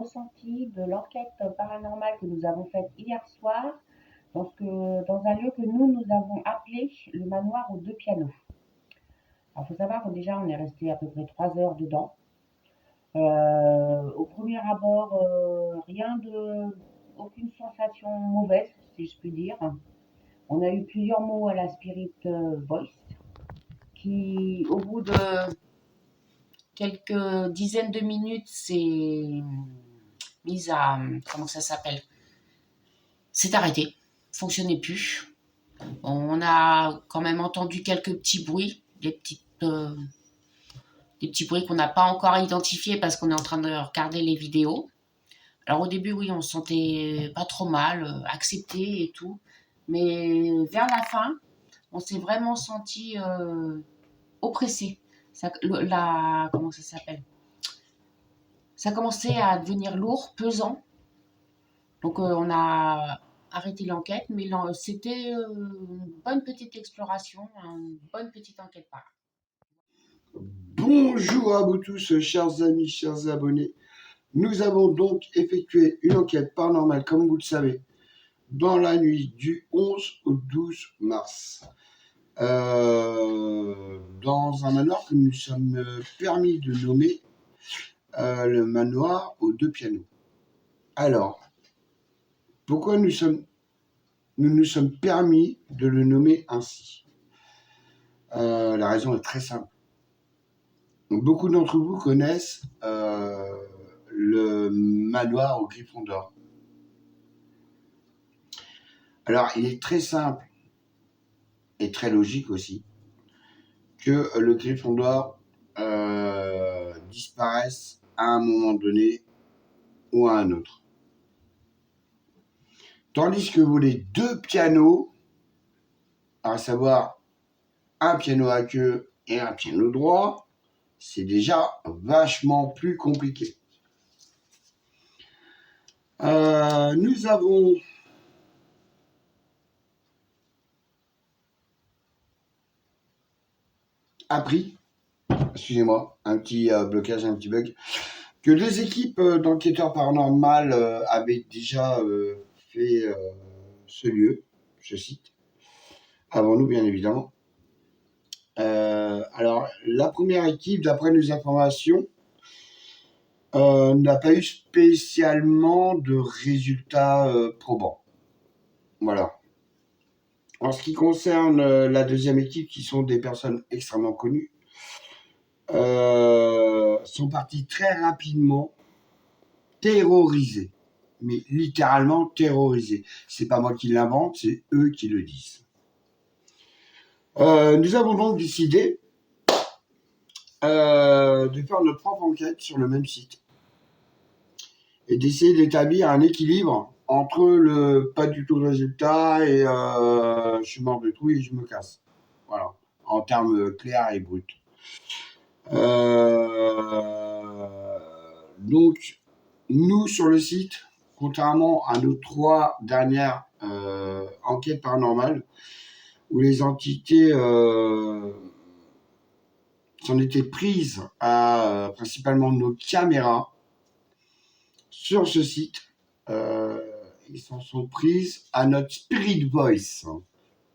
ressenti de l'enquête paranormale que nous avons faite hier soir dans un lieu que nous avons appelé le manoir aux deux pianos. Alors, il faut savoir que déjà, on est resté à peu près 3 heures dedans. Au premier abord, aucune sensation mauvaise, si je puis dire. On a eu plusieurs mots à la Spirit Voice qui, au bout de quelques dizaines de minutes, s'est mise à... Comment ça s'appelle? C'est arrêté, fonctionnait plus. On a quand même entendu quelques petits bruits, des petits bruits qu'on n'a pas encore identifiés parce qu'on est en train de regarder les vidéos. Alors au début, oui, on se sentait pas trop mal, accepté et tout. Mais vers la fin, on s'est vraiment senti oppressé. Comment ça s'appelle? Ça commençait à devenir lourd, pesant. Donc on a arrêté l'enquête, mais c'était une bonne petite exploration, une bonne petite enquête par. Bonjour à vous tous, chers amis, chers abonnés. Nous avons donc effectué une enquête paranormale, comme vous le savez, dans la nuit du 11 au 12 mars. Dans un manoir que nous sommes permis de nommer le manoir aux deux pianos. Alors, pourquoi nous nous sommes permis de le nommer ainsi? La raison est très simple. Beaucoup d'entre vous connaissent le manoir au Griffon d'Or. Alors, il est très simple et très logique aussi que le Griffon d'Or disparaisse à un moment donné ou à un autre. Tandis que vous les deux pianos, à savoir un piano à queue et un piano droit, c'est déjà vachement plus compliqué. Nous avons appris, excusez-moi, un petit blocage, un petit bug, que deux équipes d'enquêteurs paranormaux avaient déjà fait ce lieu, ce site, avant nous bien évidemment. Alors, la première équipe, d'après nos informations, n'a pas eu spécialement de résultats probants. Voilà. En ce qui concerne la deuxième équipe, qui sont des personnes extrêmement connues, sont partis très rapidement terrorisés. Mais littéralement terrorisés. C'est pas moi qui l'invente, c'est eux qui le disent. Nous avons donc décidé de faire notre propre enquête sur le même site et d'essayer d'établir un équilibre entre le pas du tout de résultat et je suis mort de tout et je me casse. Voilà, en termes clairs et bruts. Donc, nous, sur le site, contrairement à nos 3 dernières enquêtes paranormales, où les entités s'en étaient prises à principalement nos caméras, sur ce site, ils s'en sont prises à notre Spirit Voice.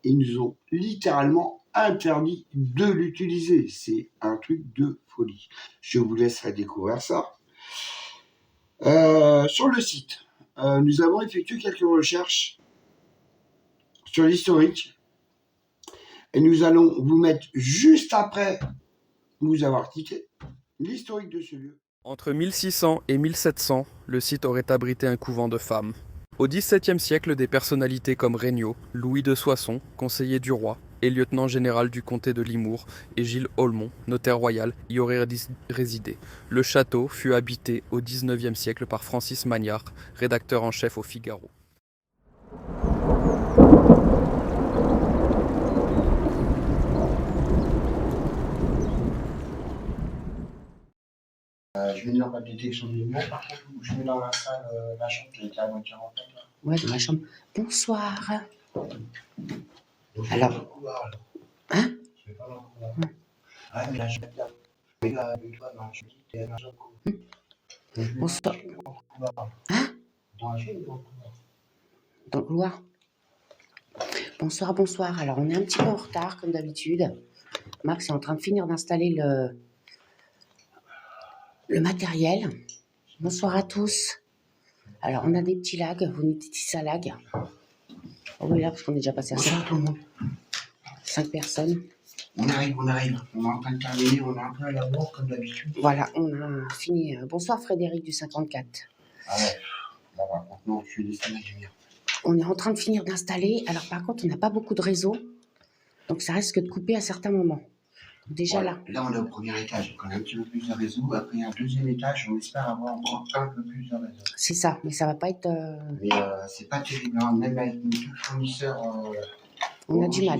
Ils nous ont littéralement interdit de l'utiliser. C'est un truc de folie. Je vous laisserai découvrir ça. Sur le site, nous avons effectué quelques recherches sur l'historique et nous allons vous mettre juste après vous avoir quitté l'historique de ce lieu. Entre 1600 et 1700, le site aurait abrité un couvent de femmes. Au XVIIe siècle, des personnalités comme Regnault, Louis de Soissons, conseiller du roi, et lieutenant général du comté de Limours, et Gilles Olmont, notaire royal, y auraient résidé. Le château fut habité au XIXe siècle par Francis Magnard, rédacteur en chef au Figaro. Je vais dire pas de détection de lumière, par contre, je mets dans la salle, la chambre, j'ai été à moitié en fait. Ouais, dans la chambre. Bonsoir. Donc, Alors. Je vais pas dans le couloir, là. Hein? Je vais pas dans le couloir. Ah, mais là, je vais là. Je mets là, le doigt dans la chambre, t'es dans le couloir. Bonsoir. Hein? Dans le couloir. Bonsoir, bonsoir. Alors, on est un petit peu en retard, comme d'habitude. Max est en train de finir d'installer le matériel. Bonsoir à tous. Alors, on a des petits lags. Vous nous dites si ça lag. Oh oui, là, parce qu'on est déjà passé à 5 personnes. On arrive. On est en train de terminer, on est un peu à la bourre comme d'habitude. Voilà, on a fini. Bonsoir Frédéric du 54. Ah ouais, là par contre, non, je suis destiné à venir. On est en train de finir d'installer. Alors par contre, on n'a pas beaucoup de réseau. Donc ça risque de couper à certains moments. Déjà Voilà. là. Là, on est au premier étage, donc on a un petit peu plus de réseau. Après, il y a un deuxième étage, on espère avoir encore un peu plus de réseau. C'est ça, mais ça va pas être... Mais c'est pas terrible, hein. Même avec nos deux fournisseurs... on a du mal.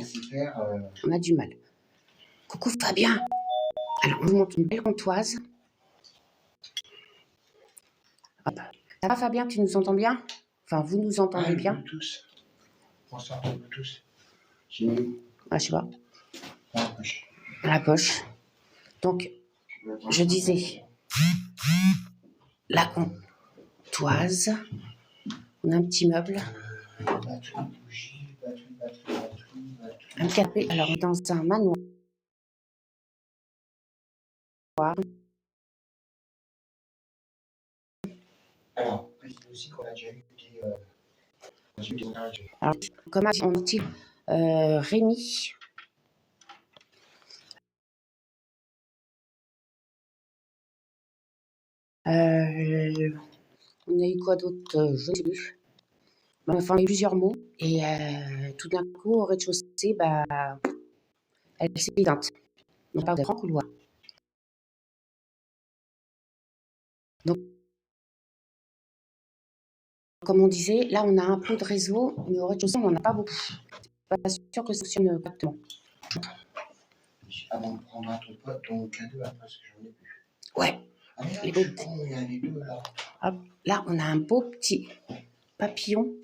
On a du mal. Coucou Fabien. Alors, on vous montre une belle comptoise. Hop. Ça va Fabien, tu nous entends bien? Enfin, vous nous entendez bien? Tous. Bonsoir à vous tous. J'ai mis... Ah, je sais pas. dans la poche. À la poche. Donc, je disais... La comptoise. On a un petit meuble. Batterie, bougie, batterie. Un canapé. Alors, on est dans un manoir. Alors, précise aussi qu'on a déjà eu des interactions. Alors, comment on dit Rémi. On a eu quoi d'autre? Je ne sais plus. Enfin, on a eu plusieurs mots. Et tout d'un coup, au rez-de-chaussée, bah, elle s'est éteinte. On parle de grand couloir. Donc, comme on disait, là, on a un peu de réseau, mais au rez-de-chaussée, on n'en a pas beaucoup. Je suis pas sûr que ça fonctionne correctement. Avant de prendre un ton cadeau, après, parce que j'en ai plus. Ouais. Allez, là, Les je beaux... suis con, il y a les deux, là. Hop, là, on a un beau petit papillon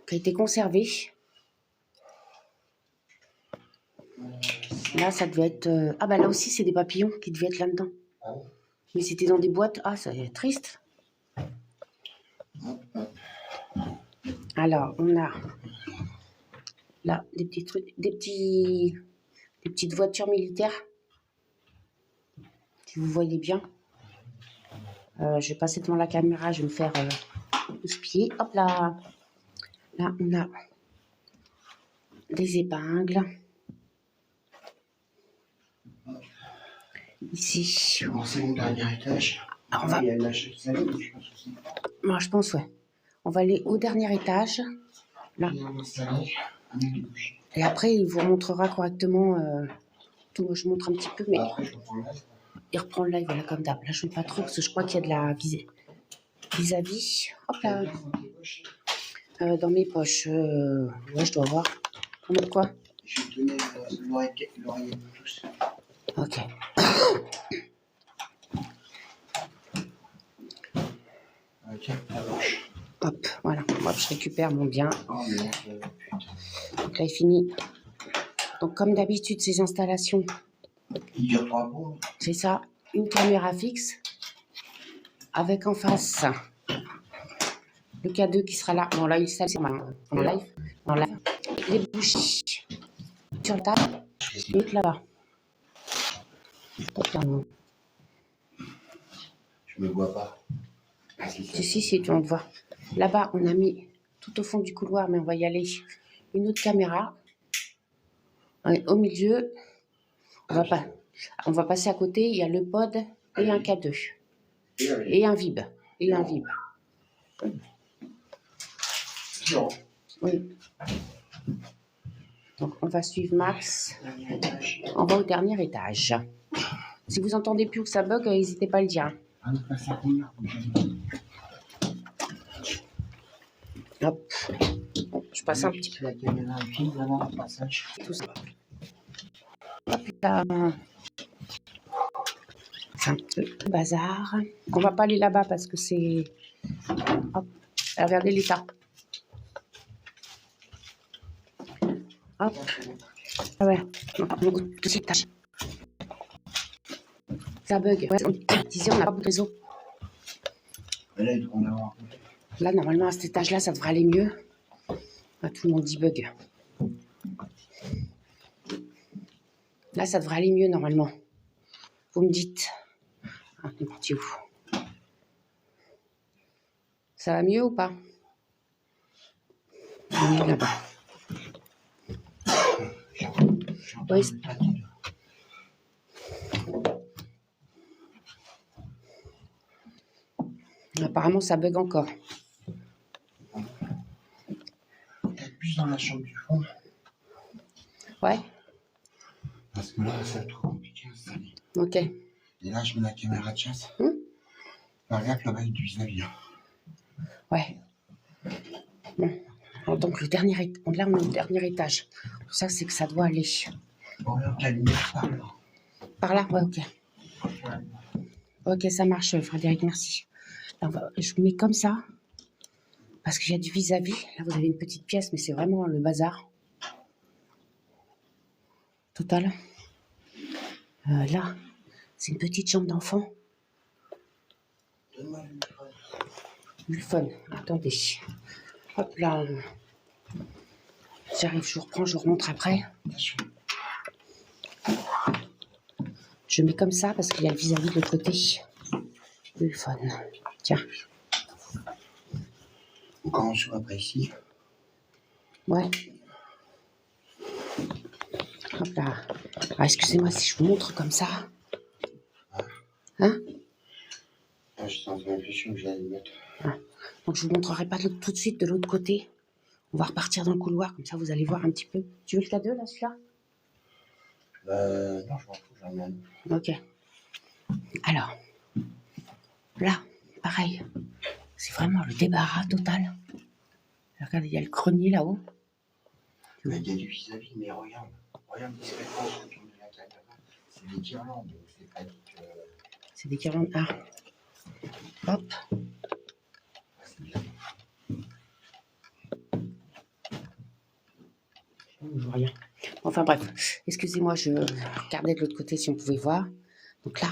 qui a été conservé. Là, ça devait être... Ah bah là aussi, c'est des papillons qui devaient être là-dedans. Ah bon? Mais c'était dans des boîtes. Ah, c'est triste. Alors, on a là des petits trucs, des petites voitures militaires. Si vous voyez bien. Je vais passer devant la caméra, je vais me faire houspiller. Hop là. Là, on a des épingles. Ici. Bon, c'est mon dernier étage. Alors, on va... Il y a la chaise salée, mais je pense aussi. Moi, je pense, ouais. On va aller au dernier étage. Là. Et après, il vous montrera correctement tout. Moi, je montre un petit peu, mais après, je reprends le live. Il reprend le live, voilà, comme d'hab. Là, je ne fais pas trop parce que je crois qu'il y a de la vis-à-vis. Hop là. Dans mes poches. Ouais, je dois voir. On met quoi? Je vais te donner l'oreiller Bluetooth. Ok. Tiens, la bouche. Hop, voilà. Hop, je récupère mon bien. Oh merde, putain. Donc là, il finit. Donc, comme d'habitude, ces installations. Il dure 3 points. C'est ça. Une caméra fixe. Avec en face le K2 qui sera là. Bon, là, il s'est en live. En live. Les bougies sur la table. L'autre là-bas. Je me vois pas. Ah, Si, on te voit. Là-bas, on a mis tout au fond du couloir, mais on va y aller. Une autre caméra. Au milieu, on va passer à côté. Il y a le pod et un K2. Et un Vib. Oui. Donc, on va suivre Max. On va au dernier étage. Si vous entendez plus que ça bug, n'hésitez pas à le dire. Hop. Je passe un petit peu. La caméra filme avant le passage. Tout ça. Hop là. C'est un peu le bazar. On va pas aller là-bas parce que c'est... Hop. Regardez l'état. Hop. Ah ouais. Ça bug. Ouais, disais, on n'a pas beaucoup de réseau. Mais là, il doit en avoir. Là, normalement, à cet étage-là, ça devrait aller mieux. Là, tout le monde dit bug. Là, ça devrait aller mieux, normalement. Vous me dites. Ah, on est parti où? Ça va mieux ou pas? On est là-bas. Oui. Apparemment, ça bug encore. Peut-être plus dans la chambre du fond. Ouais, Parce que là, c'est trop compliqué à installer. ok. Et là, je mets la caméra de chasse. Par exemple, le mec du vis-à-vis. Ouais. Bon. Donc, le dernier là, on est au dernier étage. Tout ça, c'est que ça doit aller. Oriente la lumière par là. Par là? Ouais, ok. Ok, ça marche, Frédéric, merci. Là, je mets comme ça. Parce qu'il y a du vis-à-vis. Là, vous avez une petite pièce, mais c'est vraiment le bazar. Total. Là, c'est une petite chambre d'enfant. Donne-moi Du fun. Attendez. Hop là. J'arrive, je vous reprends, je vous remontre après. Attention. Je mets comme ça parce qu'il y a le vis-à-vis de l'autre côté. Du fun. Tiens. On commence après ici. Ouais. Hop là. Ah, excusez-moi si je vous montre comme ça. Hein? Ah, je suis en train de réfléchir où j'allais le mettre. Ah. Donc je vous montrerai pas tout de suite de l'autre côté. On va repartir dans le couloir, comme ça vous allez voir un petit peu. Tu veux le K2 là, celui-là? Non, je m'en fous, j'en ai un. Ok. Alors, là, pareil. C'est vraiment le débarras total. Regardez, il y a le grenier là-haut. Mais il y a du vis-à-vis, mais regarde. Regarde discrètement ce que tourne de la caméra. C'est des guirlandes, donc c'est pas dit que. C'est des guirlandes. Ah. Hop. Ah, c'est bien. Je vois rien. Enfin bref, excusez-moi, je regardais de l'autre côté si on pouvait voir. Donc là,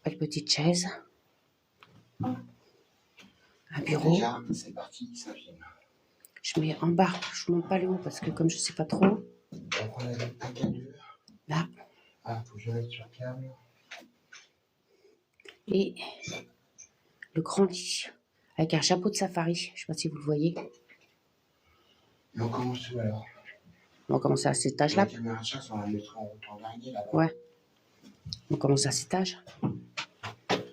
belle petite chaise. Un bureau. Déjà, c'est parti, ça filme. Je mets en bas, je monte pas le haut parce que comme je sais pas trop. On prend un K2. Là. Ah, faut que je mette sur le câble. Et le grand lit avec un chapeau de safari. Je sais pas si vous le voyez. Et on commence où alors? On commence à cet étage-là. La caméra de chasse, on la mettra en route en dernier là-bas. Ouais. On commence à cet étage.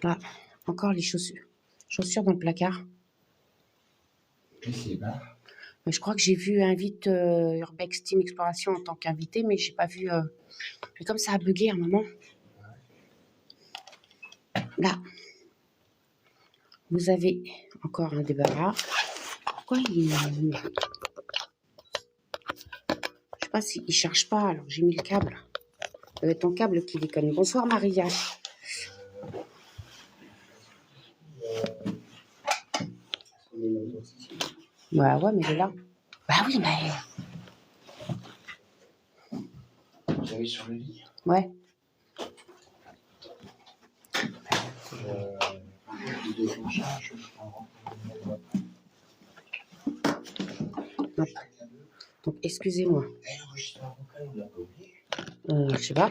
Là, encore les chaussures. Chaussures dans le placard. Et c'est bas. Mais je crois que j'ai vu invite Urbex Team Exploration en tant qu'invité, mais j'ai pas vu. Mais comme ça a bugué un moment. Là, vous avez encore un débarras. Pourquoi il. Je sais pas s'il charge pas, alors j'ai mis le câble. Ton câble qui déconne. Bonsoir Maria. Bah ouais, mais il est là. Bah oui, mais. Vous avez sur le lit. Ouais. Le déclenchage, je prends. Hop. Donc excusez-moi. Et l'enregistrement vocal, on l'a pas oublié. Je sais pas.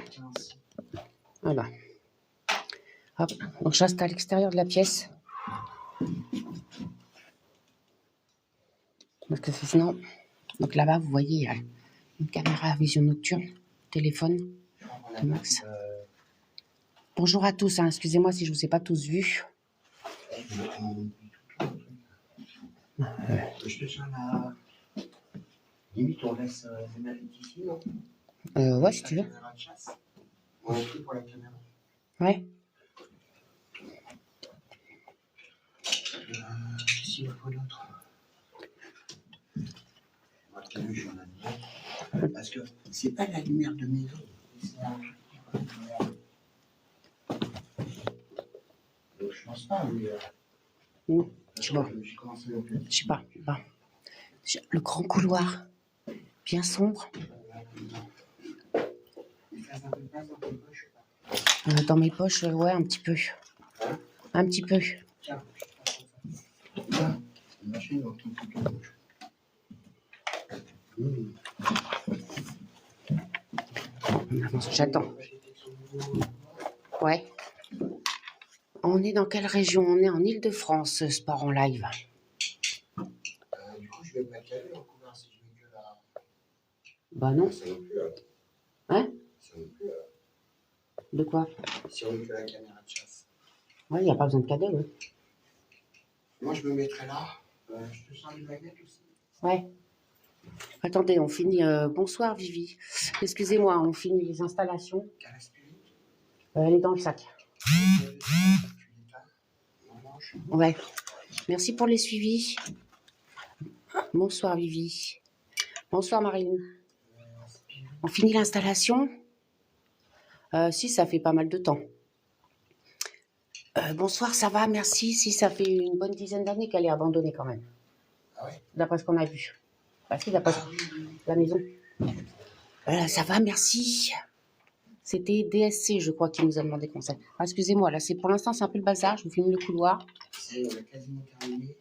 Voilà. Hop. Donc je reste à l'extérieur de la pièce. Parce que sinon. Donc là-bas, vous voyez, il y a une caméra à vision nocturne, téléphone de Max. Bonjour à tous, hein. Excusez-moi si je vous ai pas tous vus. Je te tiens là. Limite, on laisse les manettes ici, non? Ouais, si tu veux. La caméra de chasse. On a pris pour la caméra. Ouais. Qu'est-ce qu'il y a pour d'autre? Moi, le canot, j'en ai mis. Parce que c'est pas la lumière de maison. C'est un truc qui va lumière. Donc, je pense pas, mais. Je sais pas. J'ai commencé à le Je sais pas. Bon. Le grand couloir, bien sombre. Il fait un peu de place, un peu de gauche, je sais pas. Dans mes poches, ouais, un petit peu. Hein? Un petit peu. Tiens, là, une machine dans ton couteau rouge. J'attends. Ouais. On est dans quelle région? On est en Île-de-France, Sport en live. Du coup, je vais me mettre la vue en couleur si je mets que la... Bah non. Ça non plus, alors. Hein? Ça non plus, alors. De quoi? Si on met que la caméra de chasse. Ouais, il n'y a pas besoin de cadeau, ouais. Moi, je me mettrai là. Je te sens une baguette aussi. Ouais. Attendez, on finit. Bonsoir, Vivi. Excusez-moi, on finit les installations. Elle est dans le sac. Ouais. Merci pour les suivis. Bonsoir, Vivi. Bonsoir, Marine. On finit l'installation? Si, ça fait pas mal de temps. Bonsoir, ça va, merci. Si, ça fait une bonne dizaine d'années qu'elle est abandonnée quand même. Ah ouais? D'après ce qu'on a vu. Bah si, d'après la maison. Ça va, merci. C'était DSC, je crois, qui nous a demandé conseil. Ah, excusez-moi, là, c'est pour l'instant, c'est un peu le bazar. Je vous filme le couloir. On a quasiment terminé.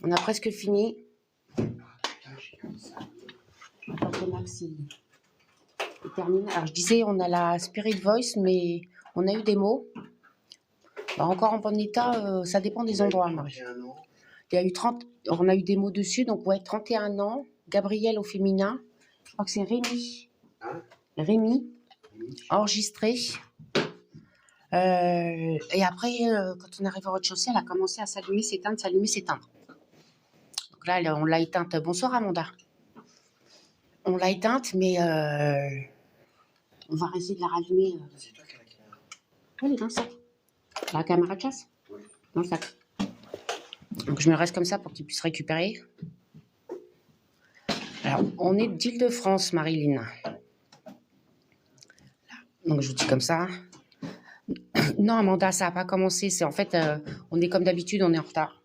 On a presque fini. Ah putain, j'ai gardé ça. Attends que Max, il termine. Alors, je disais, on a la Spirit Voice, mais on a eu des mots. Bah, encore en bon état, ça dépend des endroits, Marie. Il y a eu 30, on a eu des mots dessus, donc ouais, 31 ans. Gabriel au féminin. Je crois que c'est Rémi. Hein? Rémi, enregistré. Et après, quand on arrive au rez-de-chaussée, elle a commencé à s'allumer, s'éteindre, s'allumer, s'éteindre. Donc là, on l'a éteinte. Bonsoir, Amanda. On l'a éteinte, mais on va essayer de la rallumer. C'est toi qui as la caméra. Elle est dans le sac. La caméra de chasse? Oui. Dans le sac. Donc je me reste comme ça pour qu'il puisse récupérer. Alors, on est d'Île-de-France, Marilyn. Donc je vous dis comme ça. Non, Amanda, ça n'a pas commencé. C'est en fait, on est comme d'habitude, on est en retard.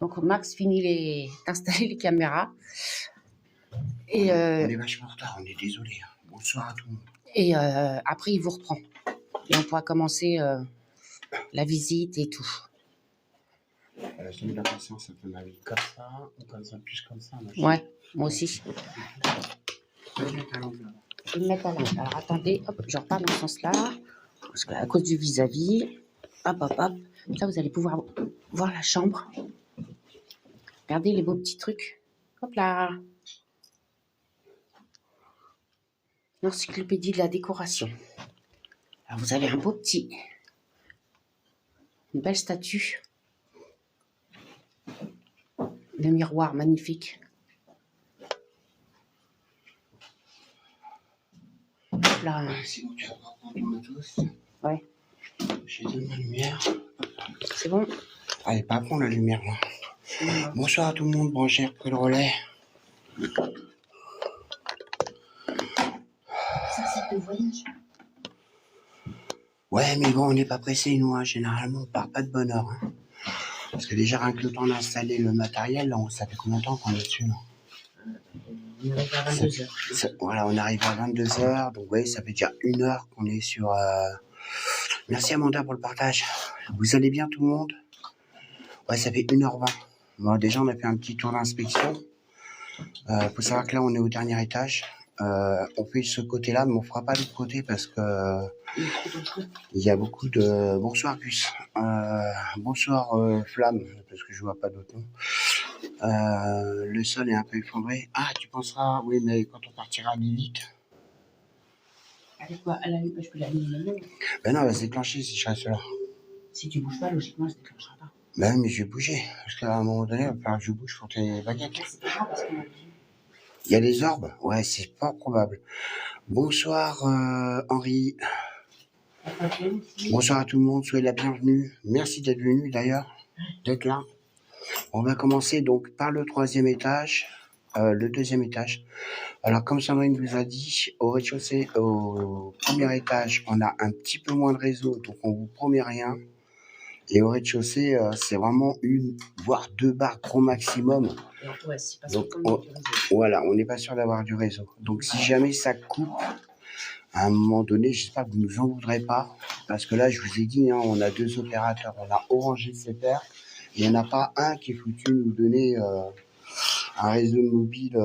Donc Max finit d'installer les caméras. Et, On est vachement en retard, on est désolé. Bonsoir à tout le monde. Et après, il vous reprend. Et on pourra commencer la visite et tout. J'ai eu la patience, ça peut m'aller comme ça, ou comme ça, plus comme ça. Ouais, moi aussi. Je vais le mettre à l'envers. Je vais le mettre à l'envers. Alors attendez, hop, je repars dans ce sens-là. Parce qu'à cause du vis-à-vis, hop, hop, hop. Ça, vous allez pouvoir voir la chambre. Regardez les beaux petits trucs. Hop là. L'encyclopédie de la décoration. Alors vous avez un beau petit, une belle statue. Le miroir magnifique. Hop là. C'est bon, tu vas pouvoir prendre ton matos. Ouais. J'ai donné ma lumière. C'est bon. Allez, pas prendre la lumière là. Bonsoir à tout le monde, bon j'ai repris le relais. Ça, c'est le voyage. Ouais, mais bon, on n'est pas pressé, nous, hein. Généralement, on part pas de bonne heure. Hein. Parce que déjà, rien que le temps d'installer le matériel, là, ça fait combien de temps qu'on est dessus, là? On arrive à 22h. Voilà, on arrive à 22h, donc ouais, ça fait déjà 1 heure qu'on est sur... Merci Amanda pour le partage. Vous allez bien tout le monde? Ouais, ça fait 1h20. Bon, déjà, on a fait un petit tour d'inspection. Faut savoir que là, on est au dernier étage. On fait ce côté-là, mais on fera pas l'autre côté parce que il y a beaucoup de... Bonsoir Gus. Bonsoir Flamme, parce que je vois pas d'autre nom. Le sol est un peu effondré. Ah, tu penseras... Oui, mais quand on partira à Lilith... Avec quoi? Je peux l'allumer maintenant. Ben non, elle va se déclencher si je reste là. Si tu bouges pas, logiquement, elle se déclenchera pas. Ben oui, mais je vais bouger. Parce qu'à un moment donné, il va falloir que je bouge pour tes baguettes. C'est pas grave parce qu'on a vu. Il y a des orbes? Ouais, c'est pas probable. Bonsoir Henri. Bonsoir à tout le monde, soyez la bienvenue. Merci d'être venu d'ailleurs, d'être là. On va commencer donc par le 3e étage, le 2e étage. Alors comme Sandrine vous a dit, au rez-de-chaussée, au 1er étage, on a un petit peu moins de réseau, donc on vous promet rien. Et au rez-de-chaussée, c'est vraiment 1, voire 2 barres gros maximum. Ouais, c'est pas Donc voilà, on n'est pas sûr d'avoir du réseau. Donc si jamais ça coupe, à un moment donné, j'espère que vous ne nous en voudrez pas, parce que là, je vous ai dit, hein, on a 2 opérateurs, on a Orange et SFR, et il n'y en a pas un qui est foutu nous donner un réseau mobile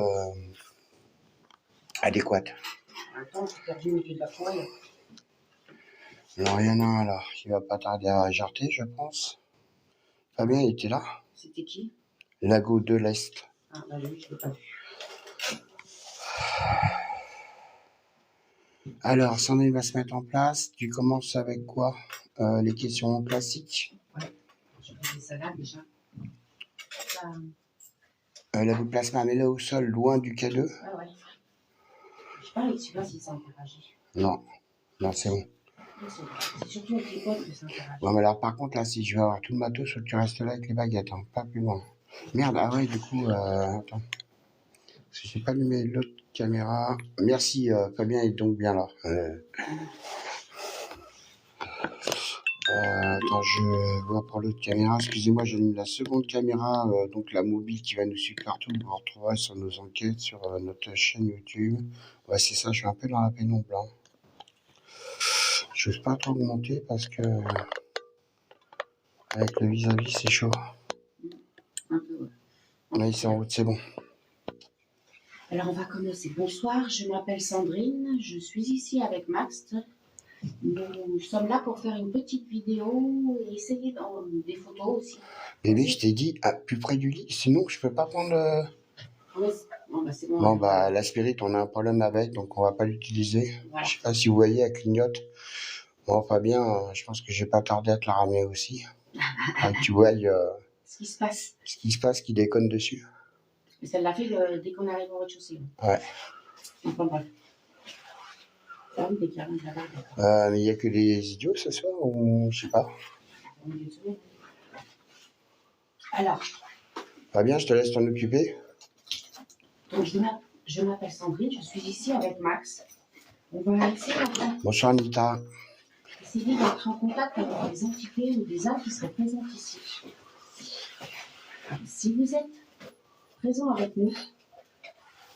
adéquat. Attends, j'ai perdu au milieu de la forêt. Alors, il y en a un là, qui va pas tarder à jarter, je pense. Fabien, il était là. C'était qui? Lago de l'Est. Ah, bah oui, je l'ai pas vu. Alors, Sandrine va se mettre en place. Tu commences avec quoi? Les questions classiques. Ouais, je vais ça là déjà. Ça... La boule plasma, mets-la au sol, loin du K2. Ah ouais. Je sais pas avec celui-là si ça interagit. Non, non, c'est bon. C'est surtout avec les potes que ça interagit. Bon, mais alors, par contre, là, si je veux avoir tout le matos, faut que tu restes là avec les baguettes, hein, pas plus loin. Merde, ah ouais, du coup, attends. Parce que j'ai pas allumé l'autre caméra. Merci, Fabien est donc bien là. Attends, je vois pour l'autre caméra. Excusez-moi, j'allume la seconde caméra, donc la mobile qui va nous suivre partout. Vous retrouverez sur nos enquêtes, sur notre chaîne YouTube. Ouais, c'est ça, je suis un peu dans la pénombre là. Je n'ose pas trop augmenter parce que avec le vis-à-vis, c'est chaud. Un peu, ouais. Là, il est en route, c'est bon. Alors, on va commencer. Bonsoir, je m'appelle Sandrine. Je suis ici avec Max. Nous sommes là pour faire une petite vidéo et essayer des photos aussi. Bébé, je t'ai dit, plus près du lit, sinon je peux pas prendre le... Bon, bah, c'est bon. Bon, bah, la spirit, on a un problème avec, donc on va pas l'utiliser. Voilà. Je sais pas si vous voyez, elle clignote. Bon, Fabien, je pense que j'ai pas tardé à te la ramener aussi. Enfin, que tu vois Ce qui se passe. ce qui se passe, qui déconne dessus. Mais ça l'a fait dès qu'on arrive au rez-de-chaussée. Ouais. Enfin, bref. Ah oui, dès qu'il arrive là-bas. Mais il y a que des idiots ce soir, ou je sais pas. Au milieu de semaine. Alors, Fabien, je te laisse t'en occuper. donc je m'appelle Sandrine, je suis ici avec Max. On va essayer Bonsoir, Anita. d'entrer en contact avec des entités ou des âmes qui seraient présentes ici. Si vous êtes présent avec nous,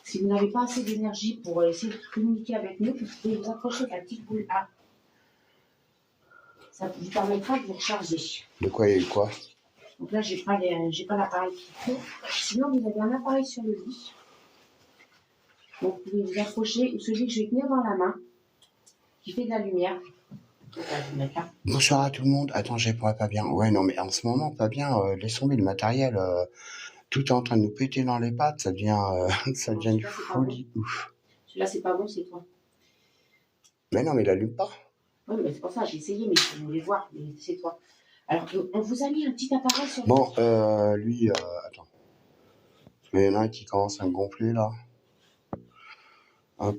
si vous n'avez pas assez d'énergie pour essayer de communiquer avec nous, vous pouvez vous approcher de la petite boule A. Ça vous permettra de vous recharger. De quoi il y a eu quoi? Donc là, j'ai pas l'appareil qui fait. Sinon, vous avez un appareil sur le lit. Donc, vous pouvez vous approcher, ou celui que je vais tenir dans la main, qui fait de la lumière. Donc, là, je vais mettre là. Bonsoir à tout le monde. Attends, je pourrais pas bien. Ouais, non, mais en ce moment, pas bien. Laisse tomber le matériel. Tout est en train de nous péter dans les pattes. Ça devient, ça devient une folie. Ouf. Celui-là, c'est pas bon, c'est toi. Mais non, mais il allume pas. Oui, mais c'est pour ça, j'ai essayé, mais je voulais voir, mais c'est toi. Alors, on vous a mis un petit appareil sur le Bon, lui, attends. Il y en a un qui commence à me gonfler, là. Hop.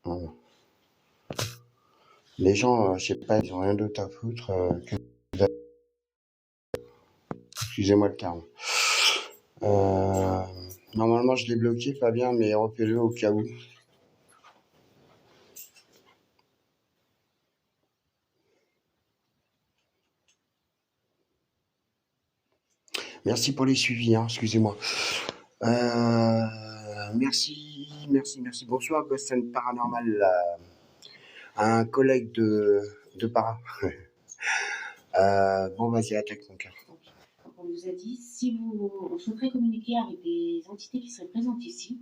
Voilà. Les gens, je sais pas, ils ont rien d'autre à foutre que... Excusez-moi le terme. Normalement, je l'ai bloqué, Fabien, mais refais-le au cas où. Merci pour les suivis, hein, excusez-moi. Merci. Bonsoir, Ghost and Paranormal, un collègue de para. Bon, vas-y, attaque mon cœur. On vous a dit, si on souhaiterait communiquer avec des entités qui seraient présentes ici,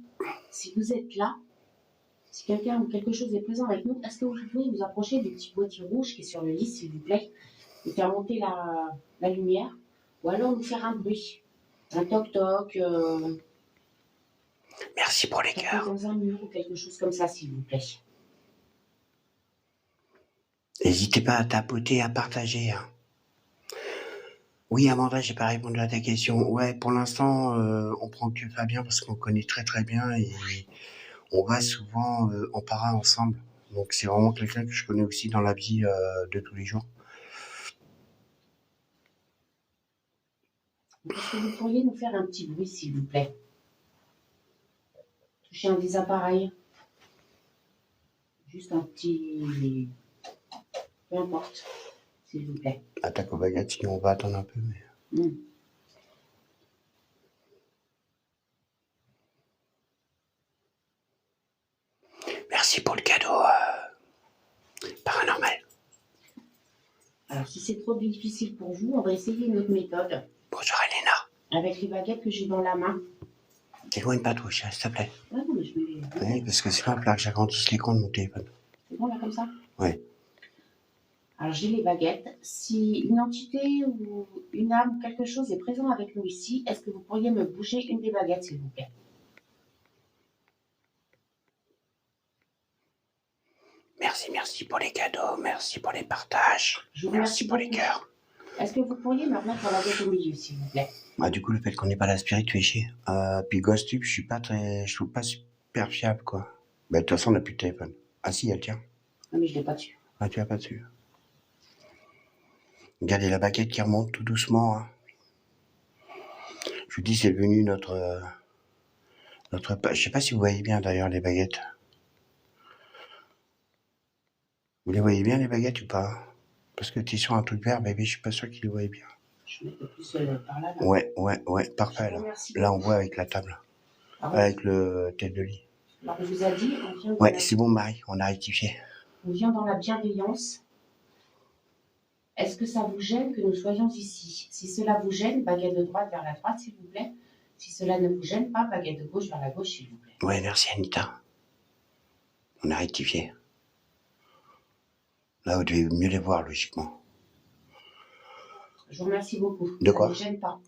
si vous êtes là, si quelqu'un ou quelque chose est présent avec nous, est-ce que vous pouvez vous approcher du petit boîtier rouge qui est sur le lit, s'il vous plaît, et faire monter la lumière, ou alors nous faire un bruit, un toc-toc, Merci pour les cœurs. dans un mur ou quelque chose comme ça, s'il vous plaît. N'hésitez pas à tapoter, à partager. Hein. Oui, Amanda, j'ai pas répondu à ta question. Ouais, pour l'instant, on prend que Fabien parce qu'on connaît très très bien et on va souvent en para ensemble. Donc c'est vraiment quelqu'un que je connais aussi dans la vie de tous les jours. Est-ce que vous pourriez nous faire un petit bruit, s'il vous plaît? Toucher un des appareils. Juste un petit... Peu importe, s'il vous plaît. Attaque aux baguettes, sinon on va attendre un peu. Mais... Merci pour le cadeau, Alors, si c'est trop difficile pour vous, on va essayer une autre méthode. Bonjour Elena. Avec les baguettes que j'ai dans la main. T'éloigne pas toi, s'il te plaît. Ah non, mais je vais les... Oui, parce que c'est pas là que j'agrandisse l'écran de mon téléphone. C'est bon, là, comme ça? Oui. Alors, j'ai les baguettes. Si une entité ou une âme ou quelque chose est présent avec nous ici, est-ce que vous pourriez me bouger une des baguettes, s'il vous plaît? Merci pour les cadeaux, merci pour les partages, Je vous merci remercie pour les beaucoup. cœurs. Est-ce que vous pourriez me remettre la baguette au milieu, s'il vous plaît? Bah, du coup, le fait qu'on n'ait pas la spirit, tu es chier. Puis GhostTube, je trouve pas super fiable, quoi. Bah, de toute façon, on n'a plus de téléphone. Ah si, elle tient. Non, mais je ne l'ai pas dessus. Ah, tu l'as pas dessus. Regardez la baguette qui remonte tout doucement, hein. Je vous dis, c'est devenu notre je sais pas si vous voyez bien, d'ailleurs, les baguettes. Vous les voyez bien, les baguettes, ou pas? Parce que tu es sur un truc vert, bébé, je suis pas sûr qu'ils les voient bien. Je vais mettre plus par là. Ouais, parfait, là. Là, on voit avec la table. Ah ouais. Avec le tête de lit. Alors, on vous a dit, on vient Ouais, c'est bon, Marie, on a rectifié. On vient dans la bienveillance. Est-ce que ça vous gêne que nous soyons ici? Si cela vous gêne, baguette de droite vers la droite, s'il vous plaît. Si cela ne vous gêne pas, baguette de gauche vers la gauche, s'il vous plaît. Ouais, merci, Anita. On a rectifié. Là, vous devez mieux les voir, logiquement. Je vous remercie beaucoup. De quoi? Ça ne les gêne pas.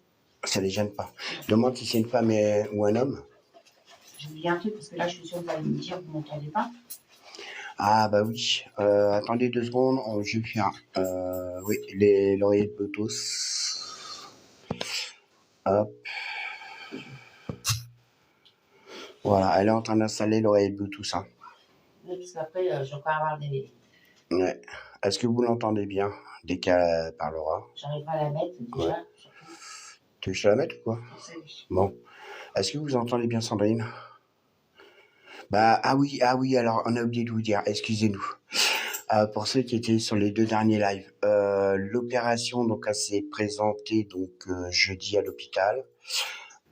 Ça les gêne pas. Demande si c'est une femme ou un homme. Je vous dis un truc, parce que là, je suis sûre que vous allez me dire, vous ne m'entendez pas. Ah, bah oui. Attendez 2 secondes, je vais faire... oui, l'oreiller de Bluetooth. Hop. Voilà, elle est en train d'installer l'oreille de Bluetooth, hein. Oui, parce qu'après, je vais encore avoir des... Ouais. Est-ce que vous l'entendez bien dès qu'elle parlera? J'arrive pas à la mettre, déjà. Ouais. Tu veux que je te la mette ou quoi? Bon. Est-ce que vous entendez bien, Sandrine? Bah, ah oui, alors, on a oublié de vous dire, excusez-nous. Pour ceux qui étaient sur les 2 derniers lives, l'opération, donc, elle s'est présentée, donc, jeudi à l'hôpital.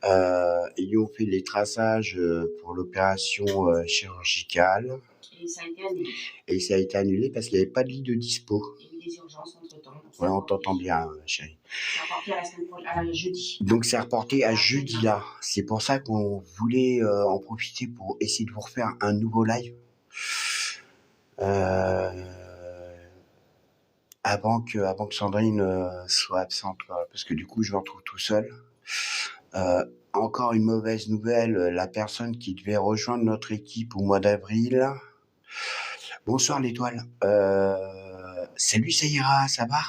Ils ont fait les traçages pour l'opération chirurgicale. Et ça a été annulé. Et ça a été annulé parce qu'il n'y avait pas de lit de dispo. Il y a eu des urgences entre-temps. Ouais, on t'entend bien, chérie. C'est reporté à la semaine prochaine, à jeudi. Donc c'est reporté à jeudi là. C'est pour ça qu'on voulait en profiter pour essayer de vous refaire un nouveau live. Avant que Sandrine soit absente, parce que du coup je me retrouve tout seul. Encore une mauvaise nouvelle, la personne qui devait rejoindre notre équipe au mois d'avril. Bonsoir l'étoile. Salut, ça ira, ça va?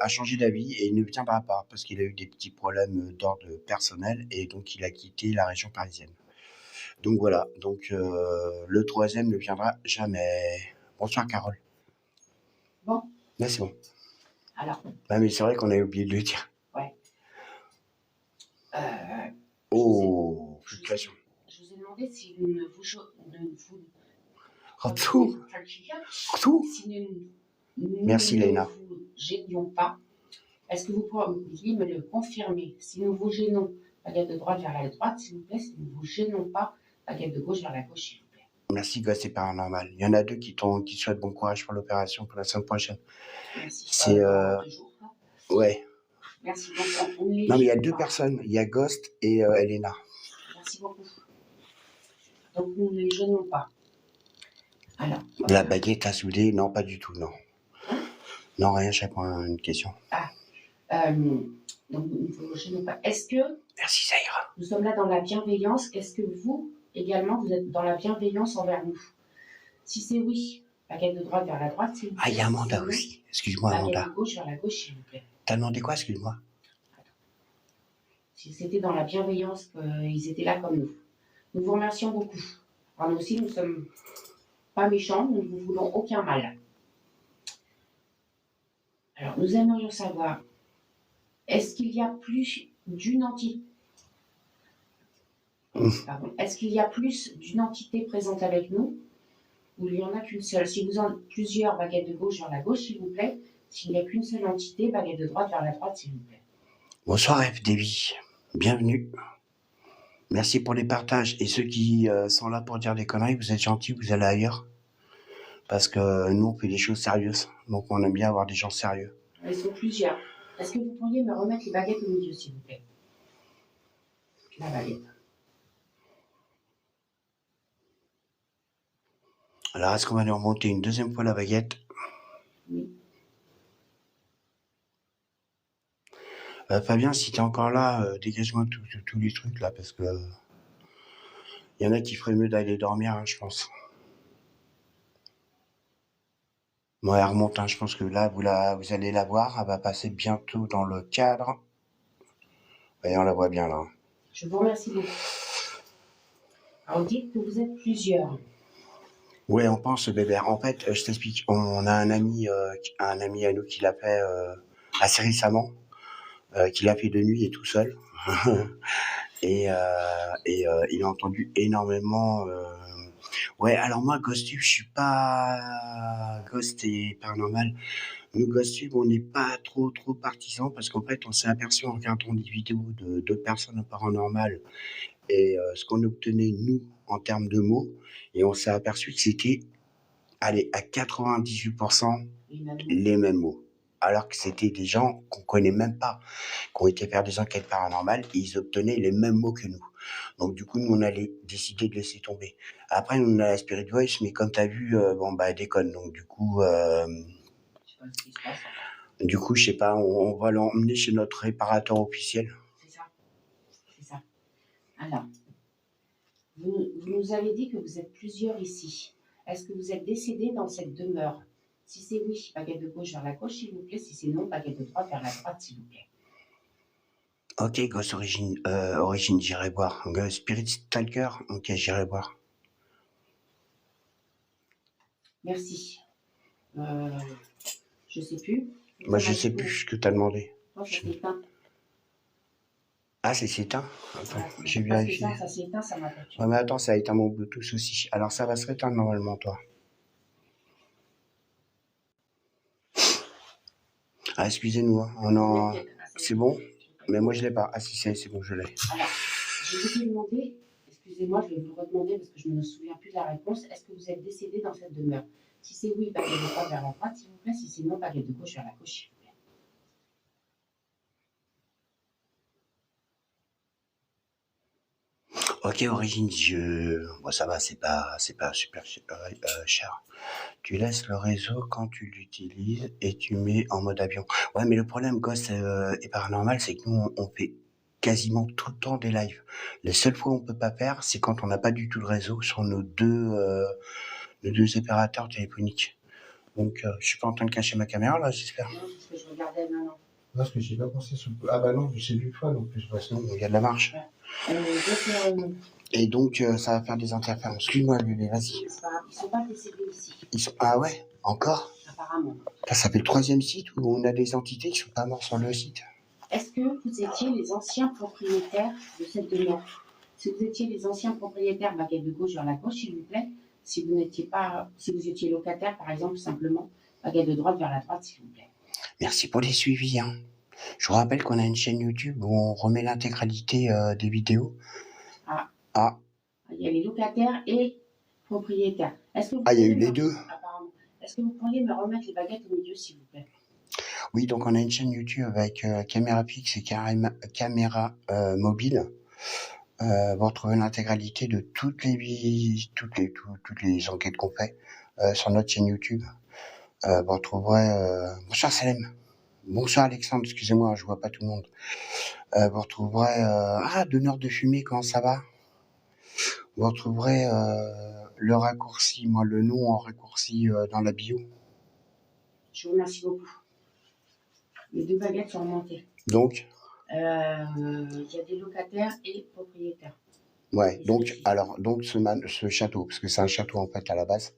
A changé d'avis et il ne viendra pas parce qu'il a eu des petits problèmes d'ordre personnel et donc il a quitté la région parisienne. Donc voilà, donc le 3e ne viendra jamais. Bonsoir Carole. Bon. Là c'est bon. Alors. Ah mais c'est vrai qu'on avait oublié de le dire. Ouais. Oh, fluctuation. Je vous ai demandé si nous ne vous... Retour. Merci Léna. Si nous ne vous gênions pas, est-ce que vous pourriez me le confirmer? Si nous vous gênons, baguette de droite vers la droite, s'il vous plaît. Si nous ne vous gênons pas, baguette de gauche vers la gauche, s'il vous plaît. Merci, Gosse, c'est paranormal. Il y en a 2 qui souhaitent bon courage pour l'opération pour la semaine prochaine. Merci. C'est ouais. Merci Non beaucoup. mais il y a 2 personnes, il y a Ghost et Elena. Merci beaucoup. Donc nous ne les gênons pas. Alors. La baguette à souder, non, pas du tout, non. Non, rien, je réponds à une question. Donc nous ne vous gênons pas. Est-ce que... Merci, ça ira. Nous sommes là dans la bienveillance. Est-ce que vous, également, vous êtes dans la bienveillance envers nous? Si c'est oui, baguette de droite vers la droite, s'il vous plaît. Ah, il y a Amanda aussi. Excuse-moi, Amanda. Baguette de gauche vers la gauche, s'il vous plaît. T'as demandé quoi, excuse-moi? Si c'était dans la bienveillance qu'ils étaient là comme nous. Nous vous remercions beaucoup. Alors nous aussi, nous ne sommes pas méchants, nous ne vous voulons aucun mal. Alors, nous aimerions savoir, est-ce qu'il y a plus d'une entité... Pardon. Est-ce qu'il y a plus d'une entité présente avec nous ou il n'y en a qu'une seule? Si vous en avez plusieurs, baguettes de gauche vers la gauche, s'il vous plaît. S'il n'y a qu'une seule entité, baguette de droite vers la droite, s'il vous plaît. Bonsoir FDV, bienvenue. Merci pour les partages. Et ceux qui sont là pour dire des conneries, vous êtes gentils, vous allez ailleurs. Parce que nous, on fait des choses sérieuses. Donc, on aime bien avoir des gens sérieux. Ils sont plusieurs. Est-ce que vous pourriez me remettre les baguettes au milieu, s'il vous plaît? La baguette. Alors, est-ce qu'on va lui remonter une deuxième fois la baguette? Oui. Fabien, si t'es encore là, dégage-moi tous les trucs là, parce que il y en a qui feraient mieux d'aller dormir, hein, je pense. Bon, elle remonte, hein, je pense que là, vous allez la voir, elle va passer bientôt dans le cadre. Voyez, on la voit bien là. Je vous remercie beaucoup. Alors, dites que vous êtes plusieurs. Ouais, on pense, bébé. En fait, je t'explique. On a un ami à nous qui l'a fait assez récemment, qui l'a fait de nuit et tout seul. Il a entendu énormément. Ouais, alors moi, GhostTube, je suis pas Ghost et Paranormal. Nous, GhostTube, on n'est pas trop partisans parce qu'en fait, on s'est aperçu en regardant des vidéos de d'autres personnes en paranormal et ce qu'on obtenait, nous, en termes de mots, et on s'est aperçu que c'était, allez, à 98% les mêmes mots. Alors que c'était des gens qu'on connaît même pas, qui ont été faire des enquêtes paranormales, et ils obtenaient les mêmes mots que nous. Donc du coup, nous, on allait décider de laisser tomber. Après, nous, on a la Spirit Voice, mais comme tu as vu, bon, bah, elle déconne. Donc du coup, je sais pas, on va l'emmener chez notre réparateur officiel. C'est ça. C'est ça. Alors, vous nous avez dit que vous êtes plusieurs ici. Est-ce que vous êtes décédé dans cette demeure? Si c'est oui, baguette de gauche vers la gauche, s'il vous plaît. Si c'est non, baguette de droite vers la droite, s'il vous plaît. Ok, Ghost Origin, j'irai boire. Spirit Stalker, ok, j'irai boire. Merci. Je sais plus. Moi, je sais plus ce que tu as demandé. Non, ça s'éteint. Ah, c'est éteint? Attends, Voilà, j'ai parce que vérifié. ça s'éteint, ça m'a pas tué. Ouais, mais attends, ça a éteint mon Bluetooth aussi. Alors, ça va se réteindre normalement, toi. Ah, excusez-nous, hein. C'est bon? Mais moi, je l'ai pas. Ah, si, c'est bon, je l'ai. Alors, je vais vous demander, excusez-moi, je vais vous le redemander parce que je ne me souviens plus de la réponse. Est-ce que vous êtes décédé dans cette demeure? Si c'est oui, baguette de droite vers la droite, s'il vous plaît. Si c'est non, baguette de gauche vers la gauche, s'il vous plaît. Ok, Origine, bon, ça va, c'est pas super cher. Tu laisses le réseau quand tu l'utilises et tu mets en mode avion. Ouais, mais le problème, Ghost et Paranormal, c'est que nous, on fait quasiment tout le temps des lives. Les seules fois où on peut pas faire, c'est quand on n'a pas du tout le réseau sur nos deux opérateurs téléphoniques. Donc, je suis pas en train de cacher ma caméra, là, j'espère. Non, parce que je regardais maintenant. Parce que j'ai pas pensé sur... Ah bah non, c'est une fois, donc de toute façon, il y a de la marche. Et donc, ça va faire des interférences. Excuse-moi, bébé, vas-y. Ils sont pas décédés ici. Ah ouais? Encore? Apparemment. Ça fait le 3e site où on a des entités qui sont pas mortes sur le site. Est-ce que vous étiez les anciens propriétaires de cette demeure? Si vous étiez les anciens propriétaires, baguette de gauche vers la gauche, s'il vous plaît. Si vous n'étiez pas, si vous étiez locataire, par exemple, simplement, baguette de droite vers la droite, s'il vous plaît. Merci pour les suivis, hein. Je vous rappelle qu'on a une chaîne YouTube où on remet l'intégralité des vidéos. Ah. Il y a les locataires et propriétaires. Il y a eu les deux. Apparemment. Est-ce que vous pourriez me remettre les baguettes au milieu, s'il vous plaît? Oui, donc on a une chaîne YouTube avec caméra fixe et caméra mobile. Vous retrouvez l'intégralité de toutes les enquêtes qu'on fait sur notre chaîne YouTube. Vous retrouverez... Bonsoir Salem. Bonsoir Alexandre, excusez-moi, je vois pas tout le monde. Vous retrouverez... donneur de fumée, comment ça va? Vous retrouverez le raccourci, moi le nom en raccourci dans la bio. Je vous remercie beaucoup. Les deux baguettes sont remontées. Donc il y a des locataires et propriétaires. Ouais, donc ce château, parce que c'est un château en fait à la base.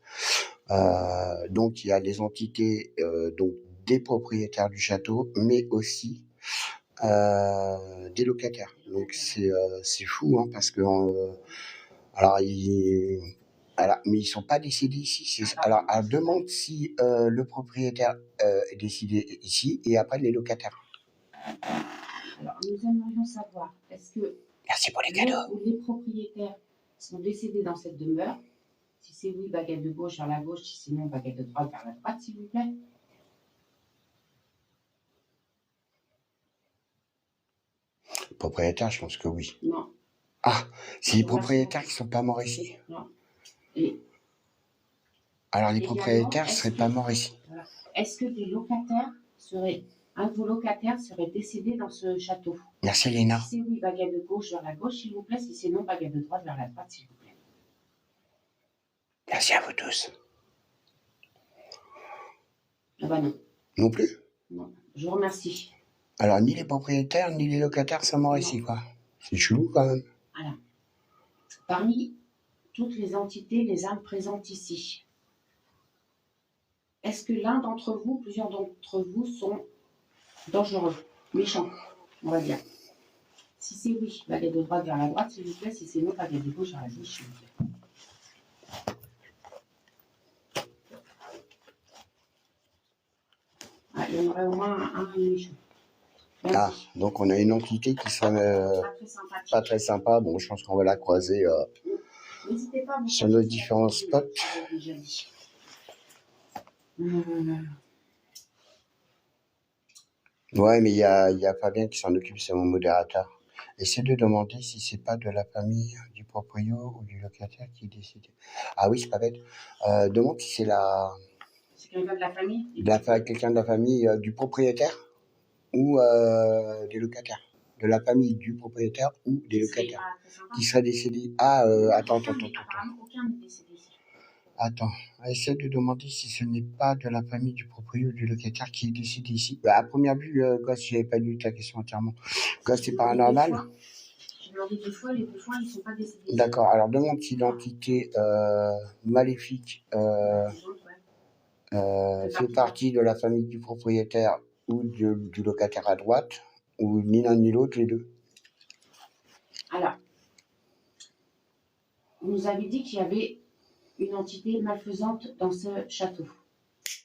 Donc il y a les entités donc des propriétaires du château, mais aussi des locataires. Donc c'est fou, hein, parce que mais ils sont pas décédés ici. Alors elle demande si le propriétaire est décédé ici et après les locataires. Alors nous aimerions savoir, est-ce que merci pour les cadeaux. Les propriétaires sont décédés dans cette demeure? Si c'est oui, baguette de gauche vers la gauche. Si c'est non, baguette de droite vers la droite, s'il vous plaît. Propriétaire, je pense que oui. Non. Ah, c'est les propriétaires qui sont pas morts ici. Non. Et Alors les également, propriétaires seraient pas morts ici. voilà. Est-ce que un de vos locataires serait décédé dans ce château? Merci Léna. Si c'est oui, baguette de gauche vers la gauche, s'il vous plaît. Si c'est non, baguette de droite vers la droite, s'il vous plaît. Merci à vous tous. Ah bah non. Non plus? Non. Je vous remercie. Alors ni les propriétaires ni les locataires sont morts ici, quoi. C'est chelou quand même. Voilà. Parmi toutes les entités, les âmes présentes ici, est-ce que l'un d'entre vous, plusieurs d'entre vous sont dangereux, méchants, on va dire? Si c'est oui, baguette de droite vers la droite, s'il vous plaît. Si c'est non, baguette de gauche vers la gauche, s'il vous plaît. Ah, il y en aurait au moins un méchant. Merci. Ah, donc on a une entité qui serait Pas très sympathique. pas très sympa. Bon, je pense qu'on va la croiser N'hésitez pas à vous sur nos différents spots. J'ai déjà dit. Ouais, mais il y a Fabien qui s'en occupe, c'est mon modérateur. Essaie de demander si c'est pas de la famille du proprio ou du locataire qui est décédé. Ah oui, c'est pas bête. Demande si c'est C'est quelqu'un de la famille? quelqu'un de la famille du propriétaire ou des locataires. De la famille du propriétaire ou des locataires qui serait décédé. Ah, attends. Apparemment, aucun n'est décédé ici. Attends, essaie de demander si ce n'est pas de la famille du proprio ou du locataire qui est décédé ici. Bah, à première vue, Gosse, j'avais pas lu ta question entièrement. Gosse, c'est paranormal? J'ai demandé 2 fois, les 2 fois, ils ne sont pas décédés. D'accord, alors demande si l'entité maléfique fait partie de la famille du propriétaire ou du locataire à droite, ou ni l'un ni l'autre, les deux. Alors, vous nous avez dit qu'il y avait une entité malfaisante dans ce château.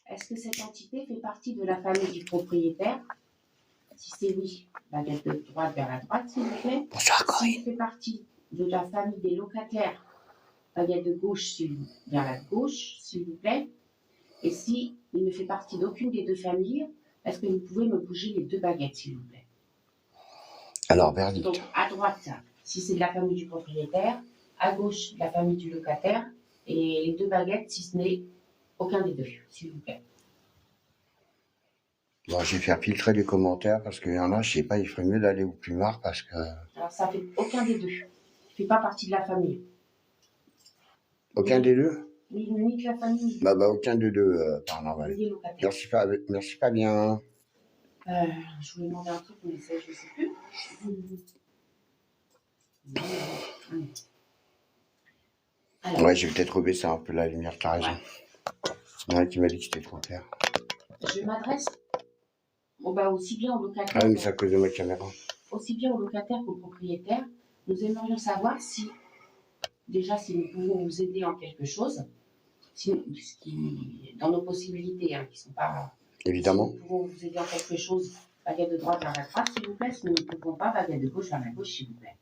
Est-ce que cette entité fait partie de la famille du propriétaire? Si c'est oui, baguette de droite vers la droite, s'il vous plaît. Bonsoir Corinne. S'il fait partie de la famille des locataires, baguette de gauche vers la gauche, s'il vous plaît. Et si il ne fait partie d'aucune des deux familles, est-ce que vous pouvez me bouger les 2 baguettes, s'il vous plaît? Alors, verdict. Donc, à droite, si c'est de la famille du propriétaire, à gauche, de la famille du locataire, et les 2 baguettes, si ce n'est aucun des deux, s'il vous plaît. Bon, je vais faire filtrer les commentaires parce qu'il y en a, je sais pas, il ferait mieux d'aller au plumard parce que. Alors, ça fait aucun des deux. Il ne fait pas partie de la famille. Aucun des deux? Ni de la famille, Bah, aucun des deux, paranormal. ni des locataires. Merci Fabien. Je voulais demander un truc, mais ça, je ne sais plus. Alors, Ouais, je vais peut-être rebaisser un peu la lumière, t'as raison. Il y en a qui m'a dit que c'était trop clair. je m'adresse aussi bien aux locataires, Ah oui, mais c'est à cause de ma caméra. aussi bien aux locataires qu'aux propriétaires. Nous aimerions savoir si nous pouvons vous aider en quelque chose, dans nos possibilités, qui ne sont pas. Évidemment. Si nous pouvons vous aider en quelque chose, baguette de droite vers la droite, s'il vous plaît. Si nous ne pouvons pas, baguette de gauche vers la gauche, s'il vous plaît.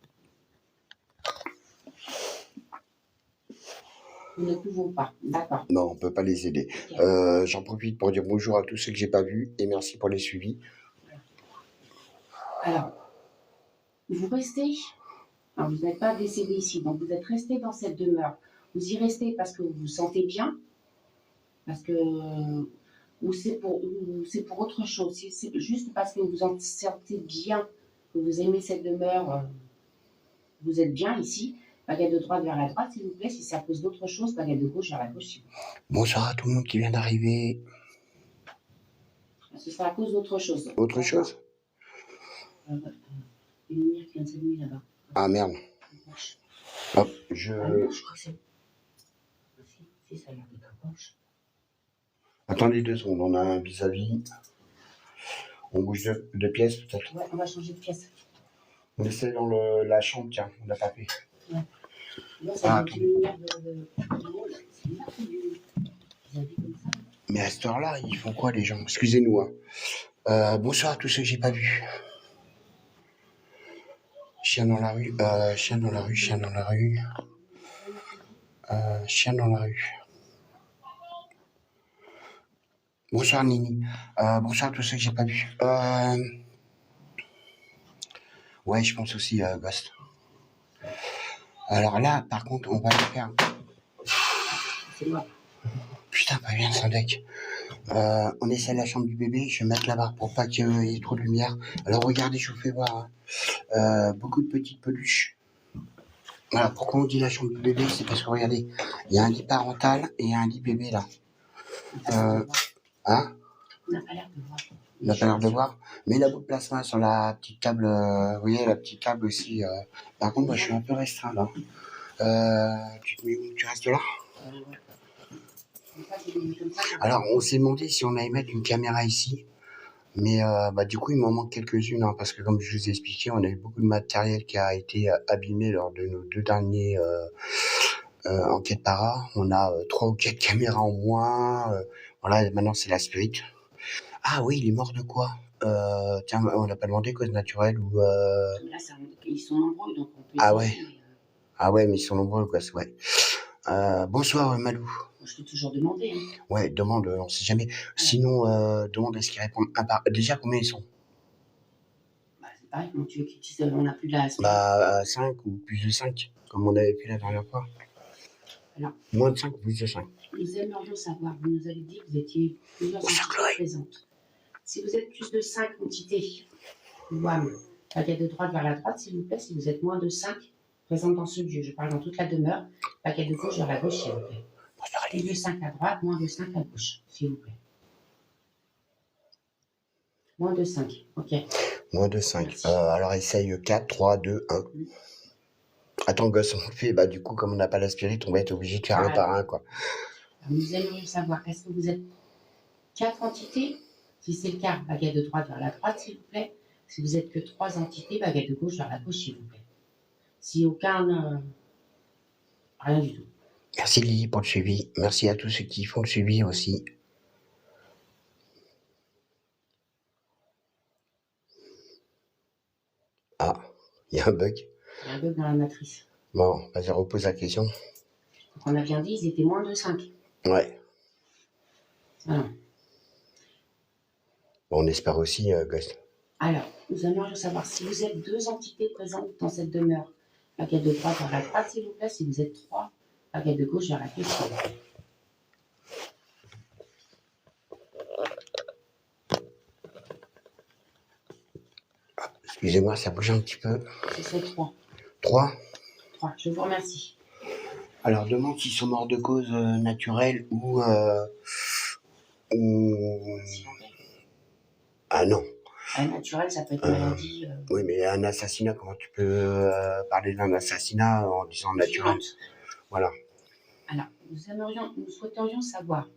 Nous ne pouvons pas, d'accord. Non, on ne peut pas les aider. Okay. J'en profite pour dire bonjour à tous ceux que j'ai pas vus et merci pour les suivis. Alors, vous restez. Alors, vous n'êtes pas décédé ici, donc vous êtes resté dans cette demeure. Vous y restez parce que vous vous sentez bien, parce que ou c'est pour autre chose. C'est juste parce que vous vous sentez bien, que vous aimez cette demeure, vous êtes bien ici. Baguette de droite vers la droite, s'il vous plaît. Si c'est à cause d'autre chose, baguette de gauche vers la gauche, s'il vous plaît. Bonsoir à tout le monde qui vient d'arriver. Ce sera à cause d'autre chose. Autre chose? Une lumière qui vient de s'allumer là-bas. Ah merde. Hop, je crois que c'est. Si, ça a l'air d'être à gauche. Attendez 2 secondes, on a un vis-à-vis. On bouge de pièce peut-être? Ouais, on va changer de pièce. On essaie dans la chambre, tiens, on l'a pas fait. Ouais. Là, ça a une lumière de c'est merveilleux. Vous avez comme ça. Mais à cette heure-là, ils font quoi les gens? Excusez-nous. Bonsoir à tous ceux que j'ai pas vus. Chien dans la rue, chien dans la rue, chien dans la rue. Chien dans la rue. Bonsoir Nini. Bonsoir à tous ceux que j'ai pas vu. Ouais, je pense aussi Ghost. Alors là, par contre, on va le faire. C'est moi. Putain, pas bien sans deck. On essaie la chambre du bébé. Je vais mettre là-bas pour pas qu'il y ait trop de lumière. Alors regardez, je vous fais voir. Beaucoup de petites peluches. Voilà, pourquoi on dit la chambre du bébé, c'est parce que regardez, il y a un lit parental et un lit bébé là. Hein? On n'a pas l'air de voir. On n'a pas l'air de voir. Mais la bout de plasma sur la petite table, vous voyez, la petite table aussi. Par contre, moi, je suis un peu restreint là. Tu te mets où? Tu restes là? Alors, on s'est demandé si on allait mettre une caméra ici. Mais du coup, il m'en manque quelques-unes, hein, parce que comme je vous ai expliqué, on a eu beaucoup de matériel qui a été abîmé lors de nos 2 derniers enquêtes para. On a 3 ou 4 caméras en moins. Voilà, maintenant c'est la spirit. Ah oui, il est mort de quoi? Tiens, on n'a pas demandé cause naturelle ou... Là, ils sont nombreux, donc on peut... Ah ouais. Ah ouais, mais ils sont nombreux, quoi, c'est ouais. Bonsoir Malou. Je t'ai toujours demandé. Hein. Ouais, demande, on sait jamais. Sinon, demande est-ce qu'ils répondent un par... Déjà, combien ils sont? C'est pareil, comment tu veux qu'ils disent on n'a plus de la... 5 ou plus de 5, comme on avait fait la dernière fois. Alors, moins de 5 ou plus de 5. Nous aimerions savoir, vous nous avez dit que vous étiez plusieurs entités présentes. Si vous êtes plus de 5 entités, wham, paquet de droite vers la droite, s'il vous plaît. Si vous êtes moins de 5 présentes dans ce lieu, je parle dans toute la demeure, paquet de gauche vers la gauche, s'il vous plaît. Plus de 5 à droite, moins de 5 à gauche, s'il vous plaît. Moins de 5, ok. Moins de 5. Alors essaye 4, 3, 2, 1. Attends, gosse, on fait. Bah, du coup, comme on n'a pas la spirit, on va être obligé de faire un par un, quoi. Alors, nous aimerions savoir, est-ce que vous êtes 4 entités? Si c'est le cas, baguette de droite vers la droite, s'il vous plaît. Si vous êtes que 3 entités, baguette de gauche vers la gauche, s'il vous plaît. Si aucun... rien du tout. Merci Lily pour le suivi. Merci à tous ceux qui font le suivi aussi. Ah, il y a un bug. Il y a un bug dans la matrice. Bon, vas-y, repose la question. Donc on a bien dit, ils étaient moins de 5. Ouais. Voilà. Bon, on espère aussi, Ghost. Alors, nous aimerions savoir si vous êtes 2 entités présentes dans cette demeure. Baguette de droite vers la droite, s'il vous plaît. Si vous êtes 3, baguette de gauche vers la gauche, s'il vous plaît. Excusez-moi, ça bouge un petit peu. C'est 3. 3. 3, je vous remercie. Alors, demande s'ils sont morts de cause naturelle ou... Ah non. Naturel, ça peut être maladie. Oui, mais un assassinat, comment tu peux parler d'un assassinat en disant naturel? Voilà. Alors, nous souhaiterions savoir,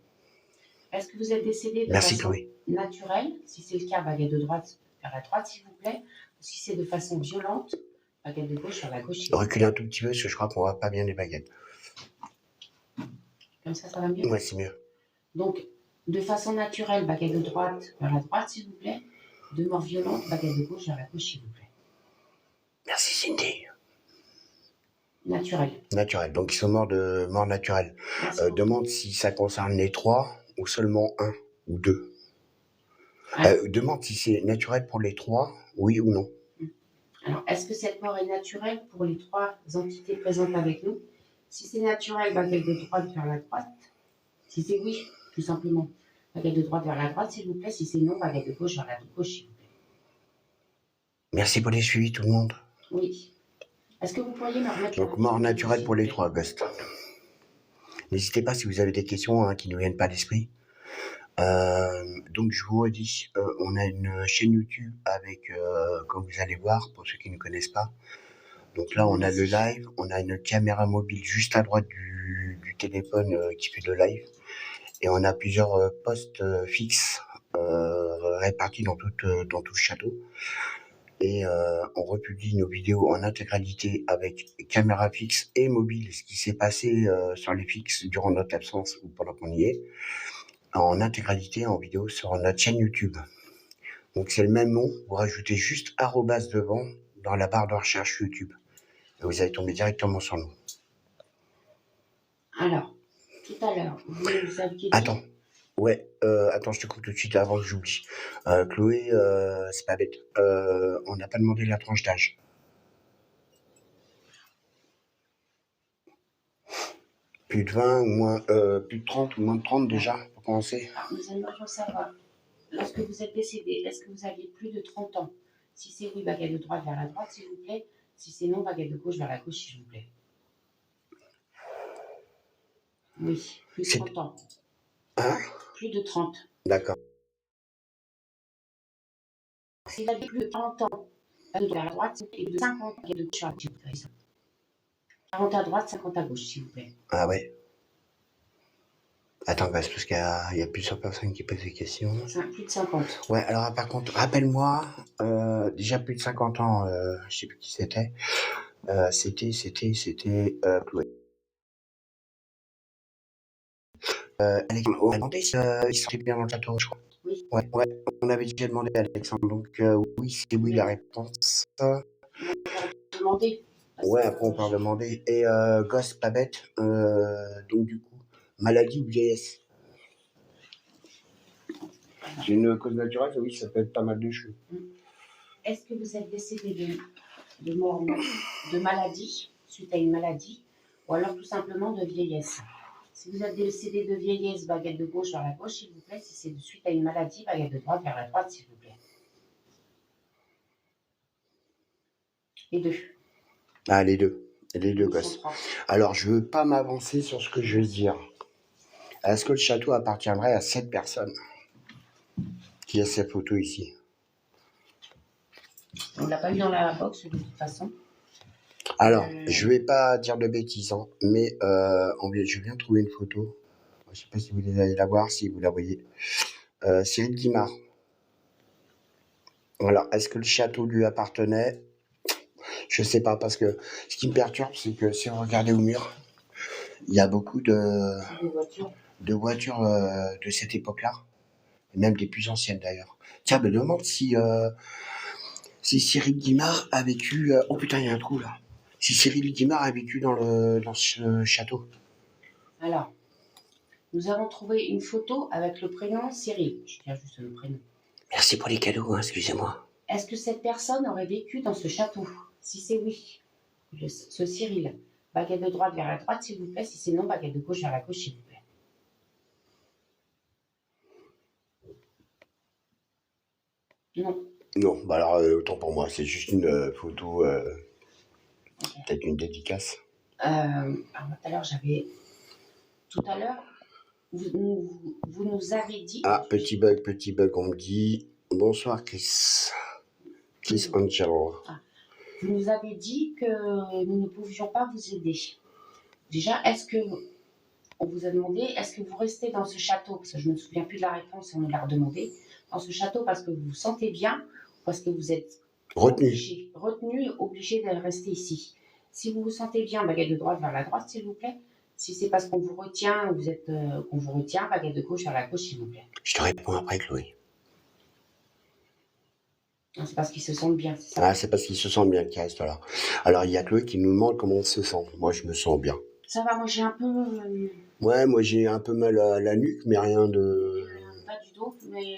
est-ce que vous êtes décédé de Merci, façon Chloé. naturelle? Si c'est le cas, baguette de droite vers la droite, s'il vous plaît. Si c'est de façon violente, baguette de gauche vers la gauche. Reculez un tout petit peu, parce que je crois qu'on voit pas bien les baguettes. Comme ça va mieux? Ouais, c'est mieux. Donc, de façon naturelle, baguette de droite vers la droite, s'il vous plaît. De mort violente, baguette de gauche vers la gauche, s'il vous plaît. Merci, Cindy. Naturel. Naturel. Donc, ils sont morts de mort naturelle. Demande si ça concerne les 3 ou seulement 1 ou 2. Demande si c'est naturel pour les 3, oui ou non. Alors, est-ce que cette mort est naturelle pour les 3 entités présentes avec nous? Si c'est naturel, baguette de droite vers la droite. Si c'est oui, tout simplement, baguette de droite vers la droite, s'il vous plaît. Si c'est non, baguette de gauche vers la gauche, s'il vous plaît. Merci pour les suivis, tout le monde. Oui. Est-ce que vous pourriez me remettre... Donc, mort naturelle pour les 3, Ghost. N'hésitez pas si vous avez des questions qui ne viennent pas à l'esprit. Donc, je vous redis, on a une chaîne YouTube avec, comme vous allez voir, pour ceux qui ne connaissent pas. Donc là, on a le live, on a une caméra mobile juste à droite du téléphone qui fait le live. Et on a plusieurs postes fixes répartis dans tout le château. Et on republie nos vidéos en intégralité avec caméra fixe et mobile, ce qui s'est passé sur les fixes durant notre absence ou pendant qu'on y est, en intégralité en vidéo sur notre chaîne YouTube. Donc c'est le même nom, vous rajoutez juste arrobas devant dans la barre de recherche YouTube. Et vous allez tomber directement sur nous. Alors, tout à l'heure, vous nous aviez dit... Attends. Ouais, attends, je te coupe tout de suite avant que j'oublie. Chloé, c'est pas bête. On n'a pas demandé la tranche d'âge. Plus de 20 ou moins, plus de 30 ou moins de 30 déjà, pour commencer. Alors, nous aimerions savoir, lorsque vous êtes décédé, est-ce que vous aviez plus de 30 ans? Si c'est oui, baguette de droite vers la droite, s'il vous plaît. Si c'est non, baguette de gauche vers la gauche, s'il vous plaît. Oui, plus de 30 ans. Hein? Plus de 30. D'accord. Si vous avez plus de 30 ans, baguette vers la droite, et de 50 baguette de gauche vers la gauche. 40 à droite, 50 à gauche, s'il vous plaît. Ah ouais. Attends, parce qu'il y a plusieurs personnes qui posent des questions. Plus de 50. Ouais, alors par contre, rappelle-moi, déjà plus de 50 ans, je sais plus qui c'était. C'était Chloé. Alexandre, on a demandé si il sortait bien dans le château, je crois. Oui. Ouais, on avait déjà demandé à Alexandre, donc oui, c'est oui la réponse. Demander. Ouais, après on peut demander. Et gosse pas bête, donc du coup, maladie ou vieillesse? C'est une cause naturelle, oui, ça peut être pas mal de choses. Est-ce que vous êtes décédé de mort, de maladie, suite à une maladie, ou alors tout simplement de vieillesse? Si vous êtes décédé de vieillesse, baguette de gauche vers la gauche, s'il vous plaît. Si c'est suite à une maladie, baguette de droite vers la droite, s'il vous plaît. Les deux. Ah, les deux gosses. Alors, je veux pas m'avancer sur ce que je vais dire. Est-ce que le château appartiendrait à cette personne qui a cette photo ici? On ne l'a pas eu dans la box de toute façon. Alors, je vais pas dire de bêtises, hein, mais je viens de trouver une photo. Je sais pas si vous allez la voir, si vous la voyez. Cyril Guimard. Alors, est-ce que le château lui appartenait? Je sais pas, parce que ce qui me perturbe, c'est que si vous regardez au mur, il y a beaucoup de voitures de cette époque-là, et même des plus anciennes d'ailleurs. Tiens, me demande si Cyril Guimard a vécu... oh putain, il y a un trou là. Si Cyril Guimard a vécu dans ce château. Alors, nous avons trouvé une photo avec le prénom Cyril. Je tiens juste le prénom. Merci pour les cadeaux, hein, excusez-moi. Est-ce que cette personne aurait vécu dans ce château? Si c'est oui, ce Cyril, baguette de droite vers la droite, s'il vous plaît. Si c'est non, baguette de gauche vers la gauche, s'il vous plaît. Non. Non, bah alors autant pour moi, c'est juste une photo, peut-être une dédicace. Alors, tout à l'heure, vous nous avez dit... Ah, petit bug, on me dit, bonsoir Chris Angel. Vous nous avez dit que nous ne pouvions pas vous aider. Déjà, on vous a demandé, est-ce que vous restez dans ce château? Parce que je ne me souviens plus de la réponse, on nous l'a redemandé. Dans ce château parce que vous vous sentez bien ou parce que vous êtes retenu, obligé de rester ici. Si vous vous sentez bien, baguette de droite vers la droite, s'il vous plaît. Si c'est parce qu'on vous retient, qu'on vous retient, baguette de gauche vers la gauche, s'il vous plaît. Je te réponds après, Chloé. Non, c'est parce qu'ils se sentent bien, c'est ça? Ah, c'est parce qu'ils se sentent bien qu'ils restent là. Alors, il y a Chloé qui nous demande comment on se sent. Moi, je me sens bien. Ça va, moi j'ai un peu... Ouais, moi j'ai un peu mal à la nuque, mais rien de... Pas du dos, mais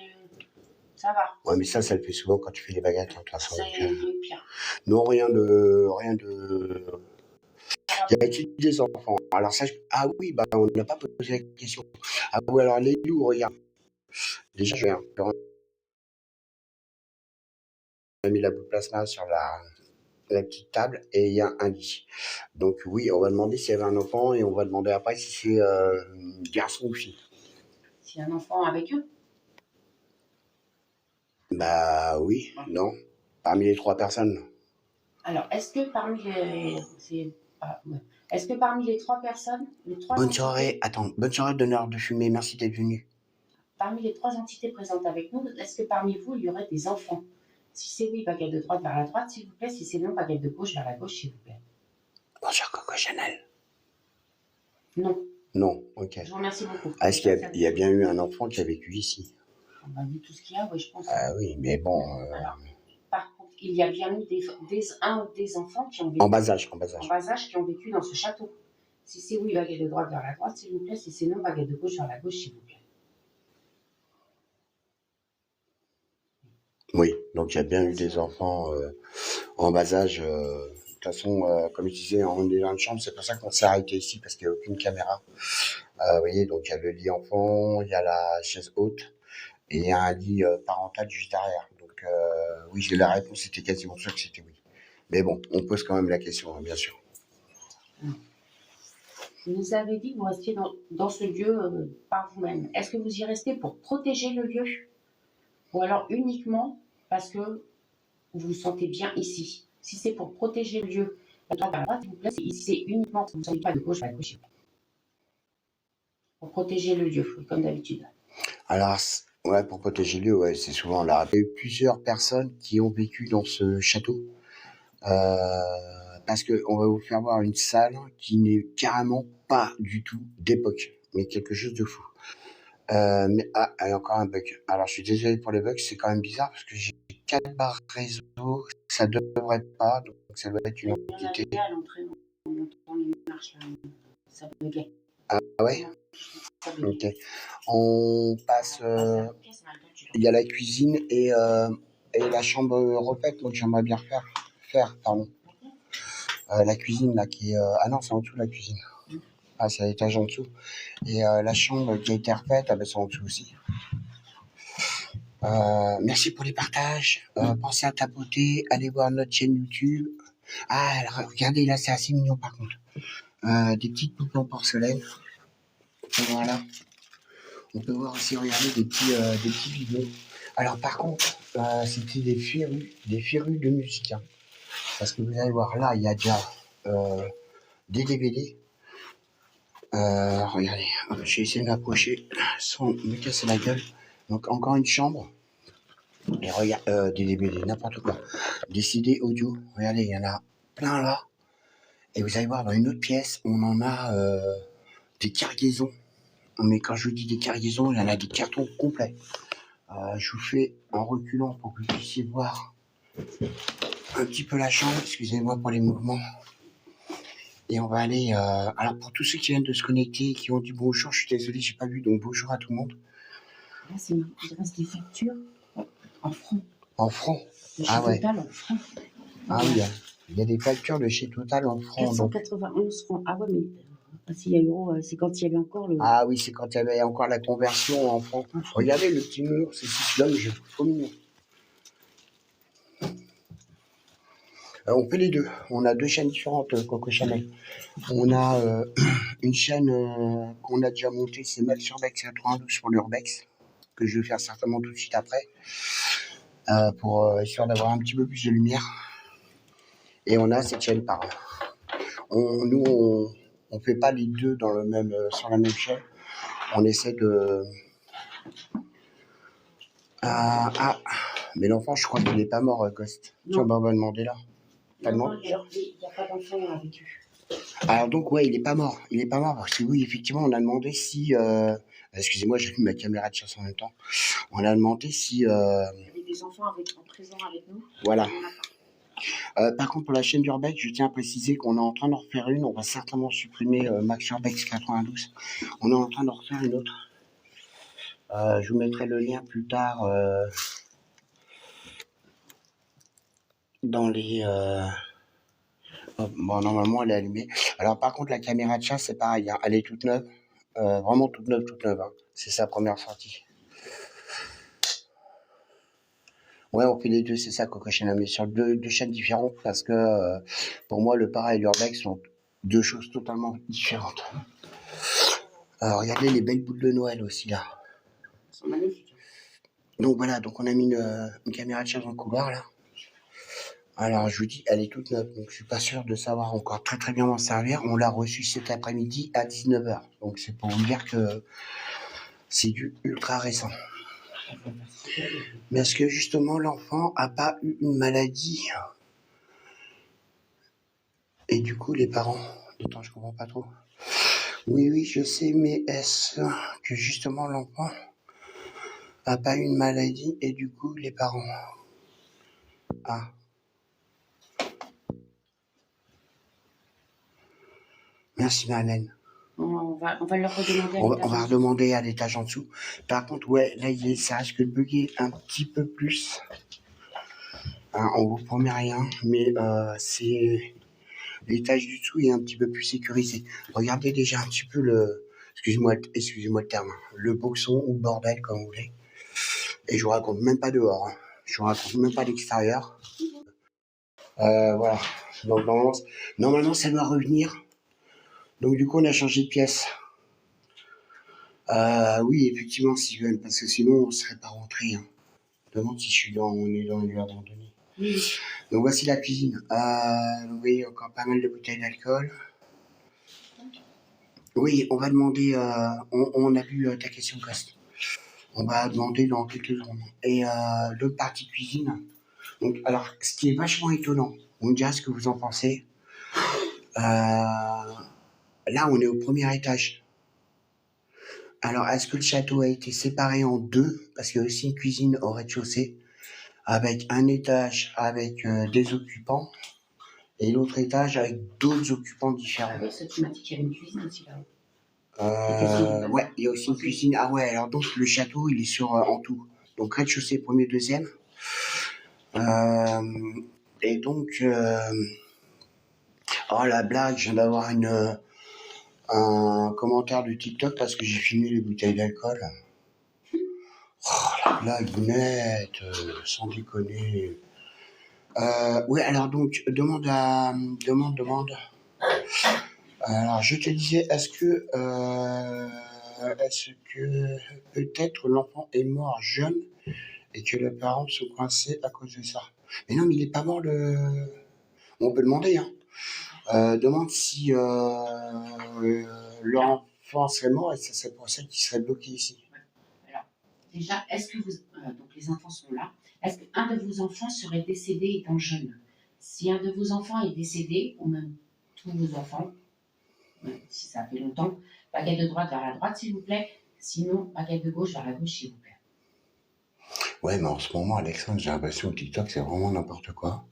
ça va. Ouais, mais ça le fait souvent quand tu fais les baguettes, de toute façon. C'est pire. Non, rien de... Y a-t-il des enfants? Alors ça, ah oui, bah on n'a pas posé la question. Ah oui, alors les loups, regarde. Déjà, je vais on a mis la boule plasma sur la petite table et il y a un lit. Donc oui, on va demander s'il y avait un enfant et on va demander après si c'est garçon ou fille. S'il y a un enfant avec eux? Bah oui, non. Parmi les 3 personnes. Alors, est-ce que parmi les 3 personnes, Bonne soirée, bonne soirée, donneur de fumée, merci d'être venu. Parmi les 3 entités présentes avec nous, est-ce que parmi vous, il y aurait des enfants? Si c'est oui, baguette de droite vers la droite, s'il vous plaît. Si c'est non, baguette de gauche vers la gauche, s'il vous plaît. Bonjour, Coco Chanel. Non. Non, ok. Je vous remercie beaucoup. Est-ce qu'il y a bien eu un enfant qui a vécu ici? On va vu tout ce qu'il y a, oui, je pense. Ah oui, mais bon... Alors, par contre, il y a bien eu des enfants qui ont vécu... En bas âge. En bas âge qui ont vécu dans ce château. Si c'est oui, baguette de droite vers la droite, s'il vous plaît. Si c'est non, baguette de gauche vers la gauche, s'il vous plaît. Oui, donc il y a bien eu des enfants en bas âge. De toute façon, comme je disais, on est dans une chambre, c'est pour ça qu'on s'est arrêté ici, parce qu'il n'y a aucune caméra. Vous voyez, donc il y a le lit enfant, il y a la chaise haute, et il y a un lit parental juste derrière. Donc oui, la réponse était quasiment sûre que c'était oui. Mais bon, on pose quand même la question, hein, bien sûr. Vous avez dit que vous restiez dans ce lieu par vous-même. Est-ce que vous y restez pour protéger le lieu? Ou alors uniquement parce que vous vous sentez bien ici? Si c'est pour protéger le lieu, la droite vers la droite, s'il vous plaît, c'est uniquement parce que vous ne sentez pas de gauche vers la gauche. Pour protéger le lieu, comme d'habitude. Alors, ouais, pour protéger le lieu, ouais, c'est souvent là. Il y a eu plusieurs personnes qui ont vécu dans ce château. Parce que on va vous faire voir une salle qui n'est carrément pas du tout d'époque, mais quelque chose de fou. Mais il y a encore un bug. Alors je suis désolé pour les bugs, c'est quand même bizarre parce que j'ai 4 barres réseau, ça devrait pas, donc ça doit être une entité. Il y en avait à l'entrée, on entend les marches là, ça buguait. Ah ouais, ok. On passe, il y a la cuisine et la chambre refaite, donc j'aimerais bien faire, pardon. La cuisine là qui est, ah non, c'est en dessous la cuisine. Ah, c'est à l'étage en dessous. Et la chambre qui a été refaite, ah ben, c'est en dessous aussi. Merci pour les partages. Pensez à tapoter, allez voir notre chaîne YouTube. Ah, alors, regardez, là, c'est assez mignon par contre. Des petites poupées en porcelaine. Voilà. On peut voir aussi, regardez, des petits bibelots. Alors, par contre, c'était des férus de musique. Hein. Parce que vous allez voir, là, il y a déjà des DVD. Regardez, hop, j'ai essayé de m'approcher sans me casser la gueule. Donc, encore une chambre. Et regarde, des DVD, n'importe quoi. Des CD audio, regardez, il y en a plein là. Et vous allez voir, dans une autre pièce, on en a des cargaisons. Mais quand je vous dis des cargaisons, il y en a des cartons complets. Je vous fais en reculant pour que vous puissiez voir un petit peu la chambre. Excusez-moi pour les mouvements. Et on va aller... alors pour tous ceux qui viennent de se connecter et qui ont dit bonjour, je suis désolé, j'ai pas vu, donc bonjour à tout le monde. Là, c'est marrant, il reste des factures en francs. En francs? Ah ouais. Total en francs. Ah oui, il y a des factures de chez Total en francs. 491 francs. Ah ouais, mais s'il y a euro, c'est quand il y avait encore le... Ah oui, c'est quand il y avait encore la conversion en francs. Regardez le petit mur, c'est celui-là, je trouve trop mignon. On fait les deux. On a deux chaînes différentes, Coco Chanel. On a une chaîne qu'on a déjà montée, c'est Mal sur Bex 92 pour l'Urbex, que je vais faire certainement tout de suite après, pour histoire d'avoir un petit peu plus de lumière. Et on a cette chaîne par là. Nous, on fait pas les deux dans le même, sur la même chaîne. On essaie de... mais l'enfant, je crois qu'il n'est pas mort, Ghost. Tiens, on va demander là. Il n'y a pas d'enfant avec eux. Alors donc, ouais, il est pas mort. Il est pas mort parce que oui, effectivement, on a demandé si... excusez-moi, j'ai mis ma caméra de chasse en même temps. On a demandé si... Il y avait des enfants en prison avec nous. Voilà. Par contre, pour la chaîne d'Urbex, je tiens à préciser qu'on est en train d'en refaire une. On va certainement supprimer Max Urbex 92. On est en train d'en refaire une autre. Je vous mettrai le lien plus tard dans les... Bon, normalement, elle est allumée. Alors, par contre, la caméra de chasse, c'est pareil. Hein. Elle est toute neuve. Vraiment toute neuve, toute neuve. Hein. C'est sa première sortie. Ouais, on fait les deux, c'est ça, Coco Chanel, mais sur deux chaînes différentes parce que pour moi, le para et l'urbex sont deux choses totalement différentes. Regardez les belles boules de Noël aussi là. Elles sont magnifiques. Donc voilà, donc on a mis une caméra de chasse dans le couloir là. Alors je vous dis, elle est toute neuve, donc je suis pas sûr de savoir encore très très bien m'en servir. On l'a reçue cet après-midi à 19h, donc c'est pour vous dire que c'est du ultra récent. Mais est-ce que justement l'enfant a pas eu une maladie et du coup les parents... Attends, je comprends pas trop. Oui, je sais, mais est-ce que justement l'enfant a pas eu une maladie et du coup les parents... Ah. Merci Marlène. On va leur redemander à On l'étage va en dessous. redemander à l'étage en dessous. Par contre, ouais, là, ça risque de bugger un petit peu plus. Hein, on vous promet rien, mais c'est l'étage du dessous est un petit peu plus sécurisé. Regardez déjà un petit peu excusez-moi le terme, le boxon ou bordel comme vous voulez. Et je vous raconte même pas dehors. Hein. Je vous raconte même pas l'extérieur. Voilà. Donc normalement, ça doit revenir. Donc du coup, on a changé de pièce. Oui, effectivement, Steven, parce que sinon, on serait pas rentré. Hein. Je me demande si on est dans les lieux abandonnés. Oui. Donc voici la cuisine. Vous voyez encore pas mal de bouteilles d'alcool. Oui, on va demander. On a vu ta question, Coste. On va demander dans quelques secondes. Et l'autre partie cuisine. Donc, alors, ce qui est vachement étonnant, on me dira ce que vous en pensez. Là, on est au premier étage. Alors, est-ce que le château a été séparé en deux? Parce qu'il y a aussi une cuisine au rez-de-chaussée, avec un étage avec des occupants, et l'autre étage avec d'autres occupants différents. Ah oui, ça, tu m'as dit qu'il y avait une cuisine aussi là-haut. Ouais, il y a aussi une cuisine. Ah ouais, alors donc le château, il est sur en tout. Donc rez-de-chaussée, premier, deuxième. Et donc, oh la blague, je viens d'avoir un commentaire de TikTok parce que j'ai fini les bouteilles d'alcool. Oh la blague nette, sans déconner. Ouais, alors donc, demande. Alors, je te disais, est-ce que peut-être l'enfant est mort jeune et que les parents sont coincés à cause de ça? Mais non, mais il est pas mort On peut demander, hein. Demande si l'enfant serait mort et ça serait pour ça qu'il serait bloqué ici. Alors, déjà, est-ce que donc les enfants sont là, est-ce qu'un de vos enfants serait décédé étant jeune? Si un de vos enfants est décédé, ou même tous vos enfants, si ça fait longtemps, baguette de droite vers la droite, s'il vous plaît. Sinon, baguette de gauche vers la gauche, s'il vous plaît. Ouais, mais en ce moment, Alexandre, j'ai l'impression que TikTok, c'est vraiment n'importe quoi.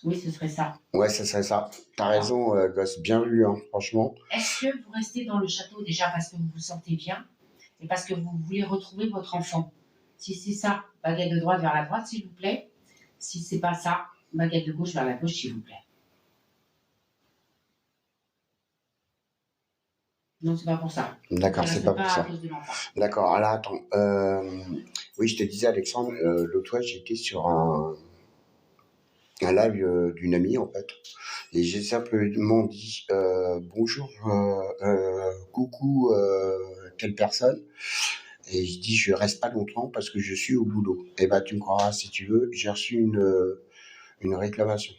Oui, ce serait ça. Ouais, ce serait ça. T'as raison, gosse, bien vu, hein, franchement. Est-ce que vous restez dans le château déjà parce que vous vous sentez bien et parce que vous voulez retrouver votre enfant? Si c'est ça, baguette de droite vers la droite, s'il vous plaît. Si c'est pas ça, baguette de gauche vers la gauche, s'il vous plaît. Non, c'est pas pour ça. D'accord, c'est pas pour ça. À cause de l'enfant. D'accord, alors attends. Oui, je te disais, Alexandre, l'autre fois, j'étais sur un live d'une amie, en fait. Et j'ai simplement dit bonjour, coucou, telle personne. Et je dis, je reste pas longtemps parce que je suis au boulot. Et bah, tu me croiras si tu veux, j'ai reçu une réclamation.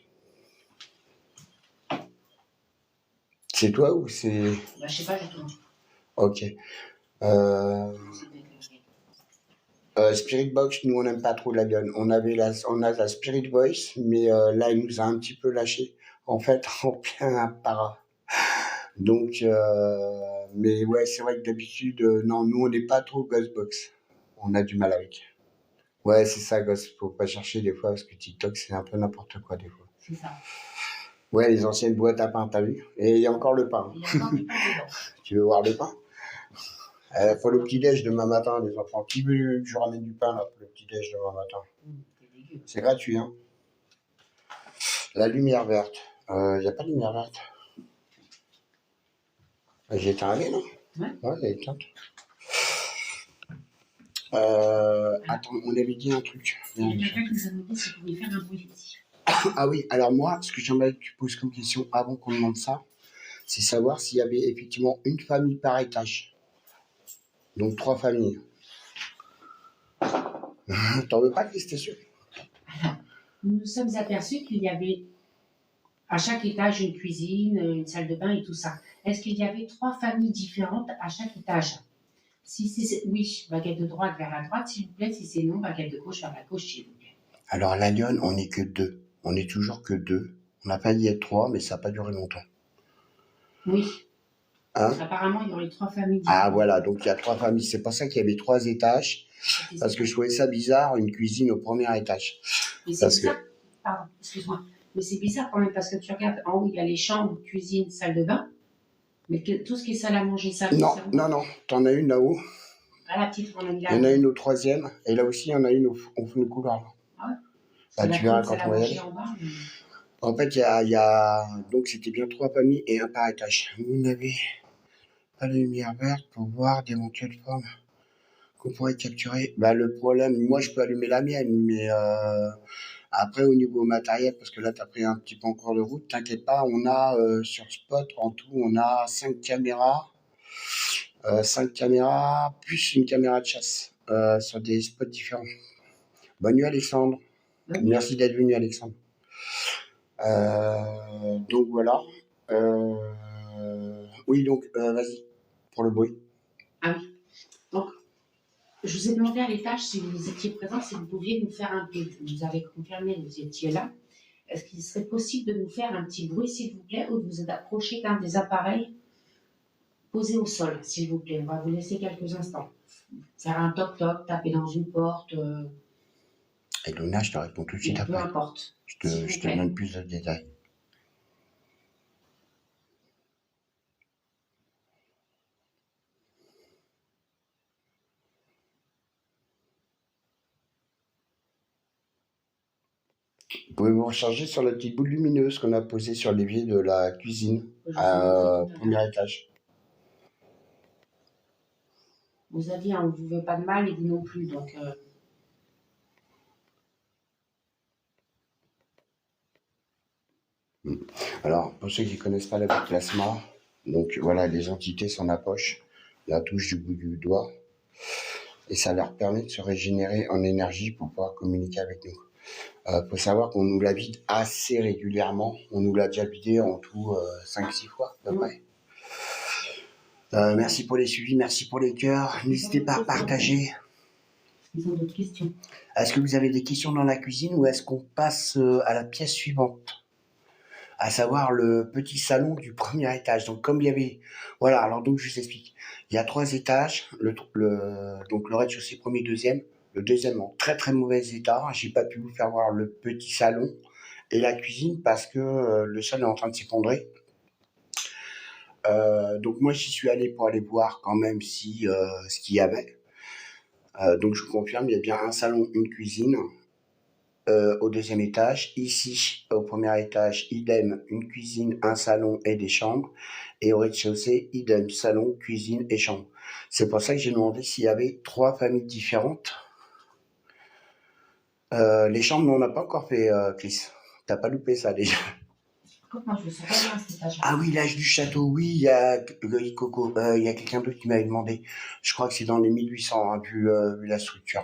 C'est toi ou c'est... Bah, je sais pas du tout. Ok. Spirit Box, nous on n'aime pas trop la gun. On a la Spirit Voice, mais là il nous a un petit peu lâché. En fait, en plein para. Donc, mais ouais, c'est vrai que d'habitude, non, nous on n'est pas trop Ghostbox. On a du mal avec. Ouais, c'est ça, Ghost. Faut pas chercher des fois parce que TikTok c'est un peu n'importe quoi des fois. C'est ça. Ouais, les anciennes boîtes à pain, t'as vu? Et il y a encore le pain. Il y a encore du pain dedans. Tu veux voir le pain? Pour le petit-déj demain matin, les enfants. Qui veut que je ramène du pain là, pour le petit-déj demain matin? C'est gratuit, hein. La lumière verte. Il n'y a pas de lumière verte. J'ai éteint la non? Ouais. Ouais, elle est éteinte. Attends, on avait dit un truc. Il y a quelqu'un qui nous a demandé si vous pouviez faire un bruit ici. Ah oui, alors moi, ce que j'aimerais que tu poses comme question avant qu'on demande ça, c'est savoir s'il y avait effectivement une famille par étage. Donc 3 familles. T'en veux pas, Christ, t'es sûr? Nous nous sommes aperçus qu'il y avait à chaque étage une cuisine, une salle de bain et tout ça. Est-ce qu'il y avait 3 familles différentes à chaque étage? Si c'est oui, baguette de droite vers la droite, s'il vous plaît. Si c'est non, baguette de gauche vers la gauche, s'il vous plaît. Alors la Lyon, on n'est que 2. On est toujours que 2. On n'a pas dit être 3, mais ça n'a pas duré longtemps. Oui. Hein? Apparemment, il y aurait 3 familles différentes. Ah voilà, donc il y a 3 familles. C'est pour ça qu'il y avait 3 étages. Parce que je trouvais ça bizarre, une cuisine au premier étage. Mais c'est bizarre. Pardon, excuse-moi. Mais c'est bizarre quand même parce que tu regardes en haut, il y a les chambres, cuisine, salle de bain. Mais tout ce qui est salle à manger, ça, Non, ça. non, t'en as une là-haut. Ah, la petite, on a mis Il là. y en a une au 3e. Et là aussi, il y en a une au fond du couloir. Ah ouais. Bah, tu verras quand on va y aller. En bas, mais... En fait, il y a... Donc, c'était bien 3 familles et un par étage. Vous n'avez pas de lumière verte pour voir d'éventuelles formes qu'on pourrait capturer. Bah, le problème, moi, je peux allumer la mienne, mais après, au niveau matériel, parce que là, tu as pris un petit peu encore de route, t'inquiète pas, on a sur Spot, en tout, on a 5 caméras. 5 caméras, plus une caméra de chasse sur des spots différents. Bonne nuit, Alexandre. Merci d'être venu, Alexandre. Donc voilà. Oui, donc vas-y, pour le bruit. Ah oui. Donc, je vous ai demandé à l'étage si vous étiez présent, si vous pouviez nous faire un peu. Vous avez confirmé que vous étiez là. Est-ce qu'il serait possible de nous faire un petit bruit, s'il vous plaît, ou de vous approcher d'un des appareils posés au sol, s'il vous plaît? On va vous laisser quelques instants. Faire un toc-toc, taper dans une porte. Et Luna, je te réponds tout de suite après. Peu importe. Je te donne plus de détails. Vous pouvez vous recharger sur la petite boule lumineuse qu'on a posée sur l'évier de la cuisine, premier étage. Vous avez dit, on ne vous veut pas de mal et vous non plus, donc... Alors, pour ceux qui ne connaissent pas la plasma, donc voilà, les entités sont la poche, la touche du bout du doigt, et ça leur permet de se régénérer en énergie pour pouvoir communiquer avec nous. Faut savoir qu'on nous la vide assez régulièrement. On nous l'a déjà vidé en tout 5-6 fois à peu près. Merci pour les suivis, merci pour les cœurs. N'hésitez pas à partager. Ils ont d'autres questions. Est-ce que vous avez des questions dans la cuisine ou est-ce qu'on passe à la pièce suivante, à savoir le petit salon du premier étage? Donc comme il y avait... Voilà, alors donc je vous explique. Il y a 3 étages, donc le rez-de-chaussée premier, deuxième. Le deuxième en très très mauvais état. J'ai pas pu vous faire voir le petit salon et la cuisine parce que le sol est en train de s'effondrer. Donc moi j'y suis allé pour aller voir quand même si ce qu'il y avait. Donc je vous confirme, il y a bien un salon, une cuisine au deuxième étage. Ici au premier étage, idem, une cuisine, un salon et des chambres. Et au rez-de-chaussée, idem, salon, cuisine et chambre. C'est pour ça que j'ai demandé s'il y avait 3 familles différentes. Les chambres, on n'a pas encore fait, Chris. T'as pas loupé ça déjà. Moi, je me sens pas bien à cet étage. Ah oui, l'âge du château, oui, il y a Coco, il y a quelqu'un d'autre qui m'avait demandé. Je crois que c'est dans les 1800, hein, vu la structure.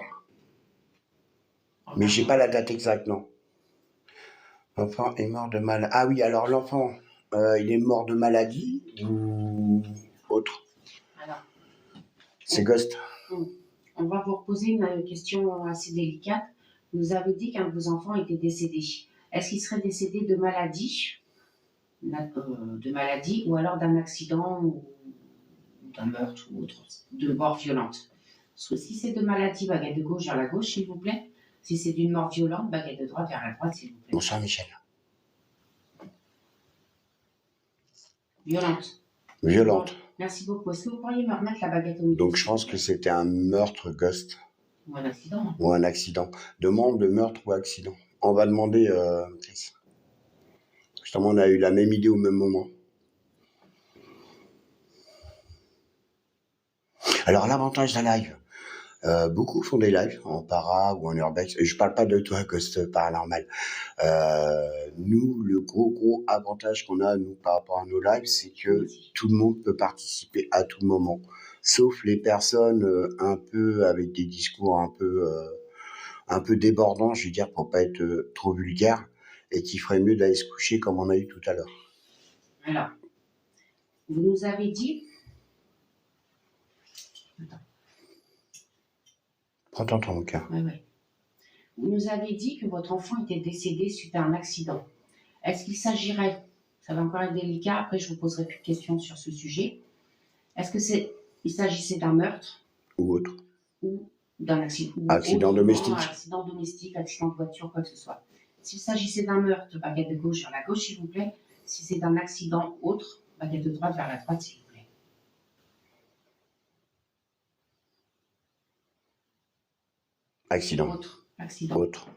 Mais j'ai pas la date exacte, non. L'enfant est mort de maladie. Ah oui, alors l'enfant, il est mort de maladie ou autre? Alors, c'est Ghost. On va vous reposer une question assez délicate. Vous avez dit qu'un de vos enfants était décédé. Est-ce qu'il serait décédé de maladie, ou alors d'un accident ou d'un meurtre ou autre, de mort violente? Parce que si c'est de maladie, baguette de gauche vers la gauche, s'il vous plaît. Si c'est d'une mort violente, baguette de droite vers la droite, s'il vous plaît. Bonsoir Michel. Violente. Violente. Merci beaucoup. Est-ce que vous pourriez me remettre la baguette au milieu? Donc je pense que c'était un meurtre, Ghost. Ou un accident. Ou un accident. Demande de meurtre ou accident. On va demander, Chris. Justement, on a eu la même idée au même moment. Alors, l'avantage d'un live, beaucoup font des lives en para ou en urbex. Je parle pas de toi, Ghost Paranormal. Nous, le gros avantage qu'on a, nous, par rapport à nos lives, c'est que tout le monde peut participer à tout moment. Sauf les personnes un peu avec des discours un peu débordants, je veux dire, pour pas être trop vulgaire, et qui ferait mieux d'aller se coucher comme on a eu tout à l'heure. Alors, vous nous avez dit... Attends. Prends ton temps, mon cœur. Ouais. Vous nous avez dit que votre enfant était décédé suite à un accident. Est-ce qu'il s'agirait, ça va encore être délicat, après je vous poserai plus de questions sur ce sujet, est-ce qu'il s'agissait d'un meurtre ou autre, ou d'un accident, accident domestique, accident de voiture, quoi que ce soit? S'il s'agissait d'un meurtre, baguette de gauche sur la gauche, s'il vous plaît. Si c'est d'un accident autre, Baguette de droite vers la droite, s'il vous plaît. Accident. Autre. Accident. Autre.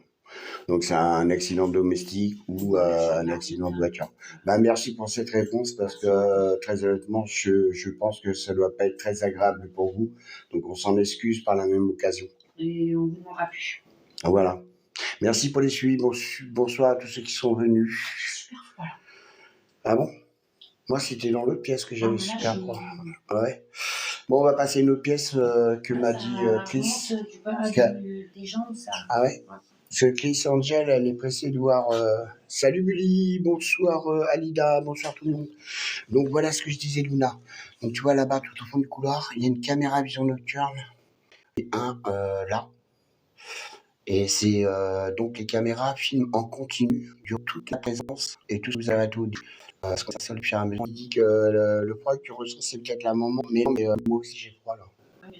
Donc c'est un accident domestique ou un accident de voiture. Bah, merci pour cette réponse parce que très honnêtement, je pense que ça doit pas être très agréable pour vous. Donc on s'en excuse par la même occasion. Et on ne vous demandera plus. Voilà. Merci pour les suivis. Bonsoir à tous ceux qui sont venus. Super, voilà. Ah bon? Moi, c'était dans l'autre pièce que j'avais Ah, super là, froid. Ouais. Bon, on va passer à une autre pièce que m'a dit Chris. Du bas des jambes, ça. Ah ouais? Parce que Chris Angel, elle est pressée de voir. Salut Bully, bonsoir Alida, bonsoir tout le monde. Donc voilà ce que je disais, Luna. Donc tu vois là-bas, tout au fond du couloir, il y a une caméra vision nocturne et un là. Et c'est donc les caméras filment en continu durant toute la présence et tout ce que vous avez tout dit. Parce que ça, le fur et à mesure, il dit que le froid que tu ressens, c'est peut-être la moment, mais non, mais moi aussi j'ai froid là.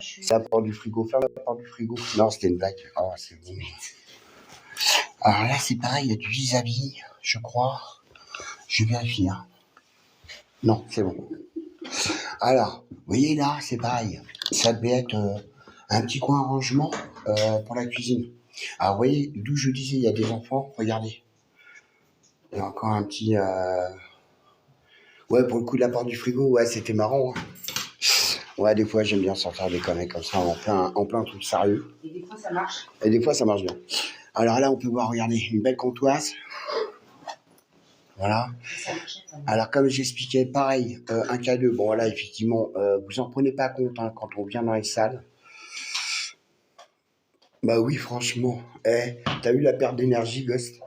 C'est la porte du frigo, ferme la porte du frigo. Non, c'était une blague. Oh, c'est bon. Alors là, c'est pareil, il y a du vis-à-vis, je crois. Je vérifie. Hein. Non, c'est bon. Alors, vous voyez là, c'est pareil. Ça devait être un petit coin rangement pour la cuisine. Alors, vous voyez, d'où je disais, il y a des enfants. Regardez. Il y a encore un petit... Ouais, pour le coup de la porte du frigo, ouais, c'était marrant. Hein. Ouais, des fois, j'aime bien sortir des conneries comme ça, en plein truc sérieux. Et des fois, ça marche. Et des fois, ça marche bien. Alors là, on peut voir, regardez, une belle comptoise. Voilà. Alors, comme j'expliquais, pareil, un K2, bon, là, effectivement, vous en prenez pas compte hein, quand on vient dans les salles. Bah oui, franchement. T'as eu la perte d'énergie, Ghost.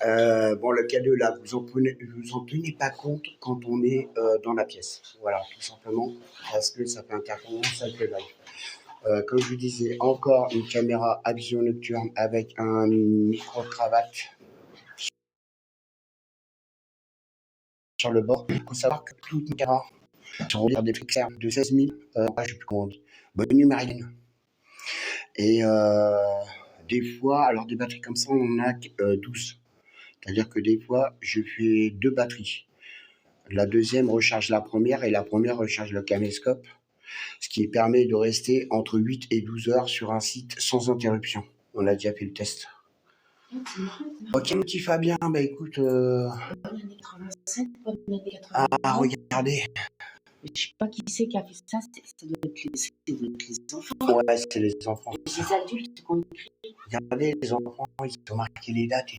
Bon, le K2, là, vous en tenez pas compte quand on est dans la pièce. Voilà, tout simplement, parce que ça fait interférence avec le live. Comme je vous disais, encore une caméra à vision nocturne avec un micro-cravate sur le bord. Il faut savoir que toutes les caméras sont reliées par des fixeurs de 16 000, je ne sais plus comment on dit, bonne numérienne. Et des fois, alors des batteries comme ça, on en a 12. C'est-à-dire que des fois, je fais 2 batteries. La deuxième recharge la première et la première recharge le caméscope, ce qui permet de rester entre 8 et 12 heures sur un site sans interruption. On a déjà fait le test. Ok, mon petit Fabien, bah écoute... Ah, regardez. Je sais pas qui c'est qui a fait ça, ça doit être les enfants. Ouais, c'est les enfants. Les adultes qui ont écrit. Regardez, les enfants, ils ont marqué les dates.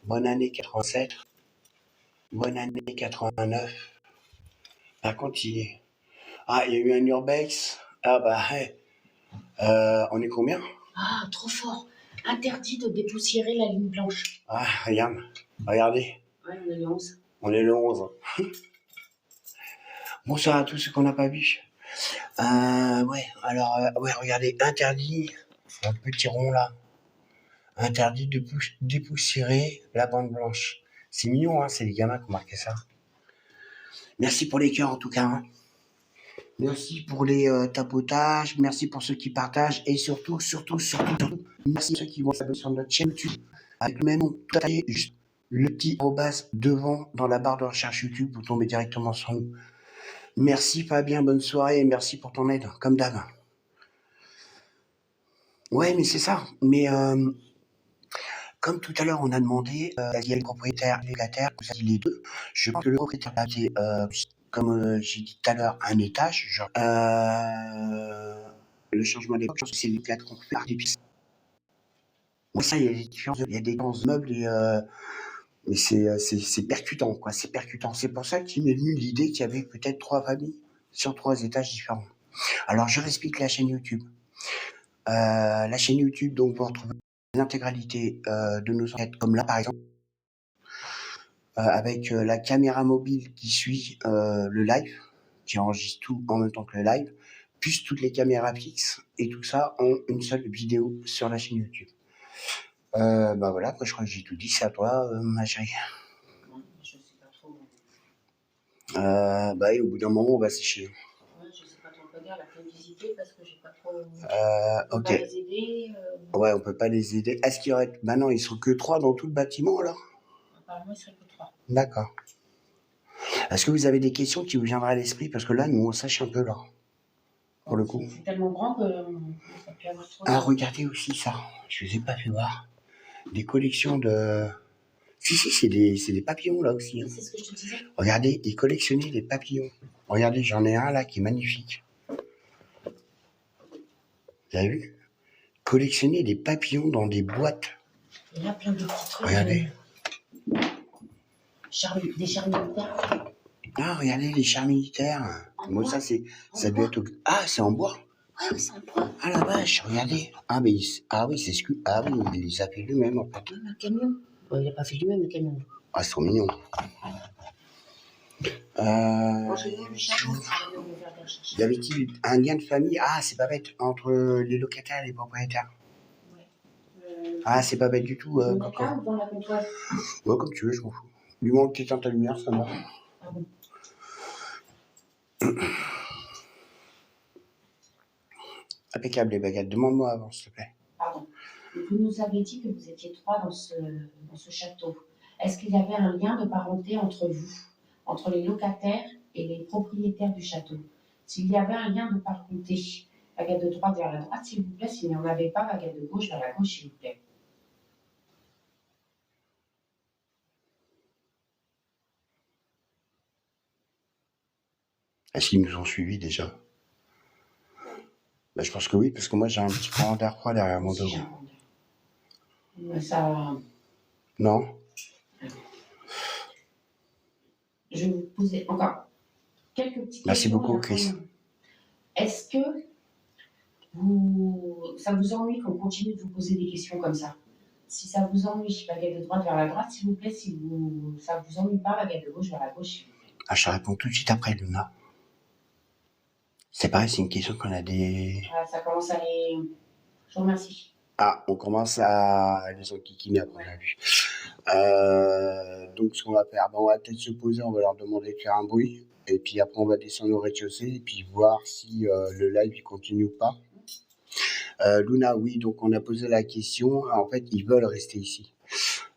Bonne année 87. Bonne année 89. Par contre, il y a eu un urbex. Ah bah, hey. On est combien? Ah, trop fort. Interdit de dépoussiérer la ligne blanche. Ah, regarde. Regardez. Ouais, on est le 11. On est le 11. Bonsoir à tous ceux qu'on n'a pas vu. Ouais, alors, ouais, regardez, interdit, un petit rond là. Interdit de dépoussiérer la bande blanche. C'est mignon, hein, c'est les gamins qui ont marqué ça. Merci pour les cœurs en tout cas. Hein. Merci pour les tapotages, merci pour ceux qui partagent et surtout, merci à ceux qui vont s'abonner sur notre chaîne YouTube. Avec le même nom, juste le petit arrobas devant dans la barre de recherche YouTube, vous tombez directement sur nous. Merci Fabien, bonne soirée et merci pour ton aide, comme d'hab. Ouais, mais c'est ça. Mais comme tout à l'heure, on a demandé, il y a le propriétaire et le locataire, vous avez dit les deux. Je pense que le propriétaire a été, comme j'ai dit tout à l'heure, un étage. Genre, le changement d'époque, je pense que c'est les quatre qu'on fait des pièces. Bon, ça, il y a des différences, il y a des différences de meubles et mais c'est percutant, quoi. C'est percutant. C'est pour ça qu'il m'est venu l'idée qu'il y avait peut-être 3 familles sur 3 étages différents. Alors, je réexplique la chaîne YouTube. La chaîne YouTube, donc, vous retrouvez l'intégralité de nos enquêtes, comme là, par exemple, avec la caméra mobile qui suit le live, qui enregistre tout en même temps que le live, plus toutes les caméras fixes, et tout ça en une seule vidéo sur la chaîne YouTube. Bah voilà, moi je crois que j'ai tout dit, c'est à toi, ma chérie. Je sais pas trop. Bah et au bout d'un moment, on va sécher. Ouais, je sais pas trop quoi dire, la fait visiter parce que j'ai pas trop. Ok. Pas les aider. Ouais, on peut pas les aider. Est-ce qu'il y aurait. Bah non, ils sont que 3 dans tout le bâtiment alors? Apparemment, il serait que 3. D'accord. Est-ce que vous avez des questions qui vous viendraient à l'esprit? Parce que là, nous, on sèche un peu, là, pour le coup. C'est tellement grand que ça peut avoir trop de... Ah, regardez aussi ça. Je vous ai pas fait voir. Des collections de... Si, c'est des papillons, là, aussi. Hein. C'est ce que je te disais. Regardez, ils collectionnaient des papillons. Regardez, j'en ai un, là, qui est magnifique. Vous avez vu? Collectionner des papillons dans des boîtes. Il y a plein de petits trucs. Regardez. Des chars militaires. Ah, regardez, les chars militaires. Moi, ça, ça doit être... Ah, c'est en bois. Ouais, c'est un point. Ah, la vache, regardez. Ah, mais oui, c'est ce que... Ah oui, il les a fait lui-même, en fait. Même un camion. Il n'a pas fait lui-même, le camion. Ah, c'est trop mignon. Y avait-il un lien de famille? Ah, c'est pas bête, entre les locataires et les propriétaires. Ouais. Ah, c'est pas bête du tout. Dans la cave ou dans la comptoise? Ouais, comme tu veux, je m'en fous. Du moment que tu éteins ta lumière, ça va. Ah bon. Impeccable, les baguettes. Demande-moi avant, s'il te plaît. Pardon. Vous nous avez dit que vous étiez 3 dans ce château. Est-ce qu'il y avait un lien de parenté entre vous, entre les locataires et les propriétaires du château? S'il y avait un lien de parenté, baguette de droite vers la droite, s'il vous plaît. S'il n'y en avait pas, baguette de gauche vers la gauche, s'il vous plaît. Est-ce qu'ils nous ont suivis déjà? Bah, je pense que oui, parce que moi j'ai un petit courant d'air froid derrière mon dos. Mais ça... Non? Je vais vous poser encore quelques petites questions. Merci beaucoup, Chris. Est-ce que ça vous ennuie qu'on continue de vous poser des questions comme ça? Si ça vous ennuie, baguette de droite vers la droite, s'il vous plaît. Si ça vous ennuie pas, baguette de gauche vers la gauche, s'il vous plaît. Ah, je te réponds tout de suite après, Luna. C'est pareil, c'est une question qu'on a des... Ah, ça commence à les... Je vous remercie. Ah, on commence à les enquiquiner après, on a vu. Donc, ce qu'on va faire, on va peut-être se poser, on va leur demander de faire un bruit. Et puis après, on va descendre au rez-de-chaussée et puis voir si le live il continue ou pas. Luna, oui, donc on a posé la question. En fait, ils veulent rester ici.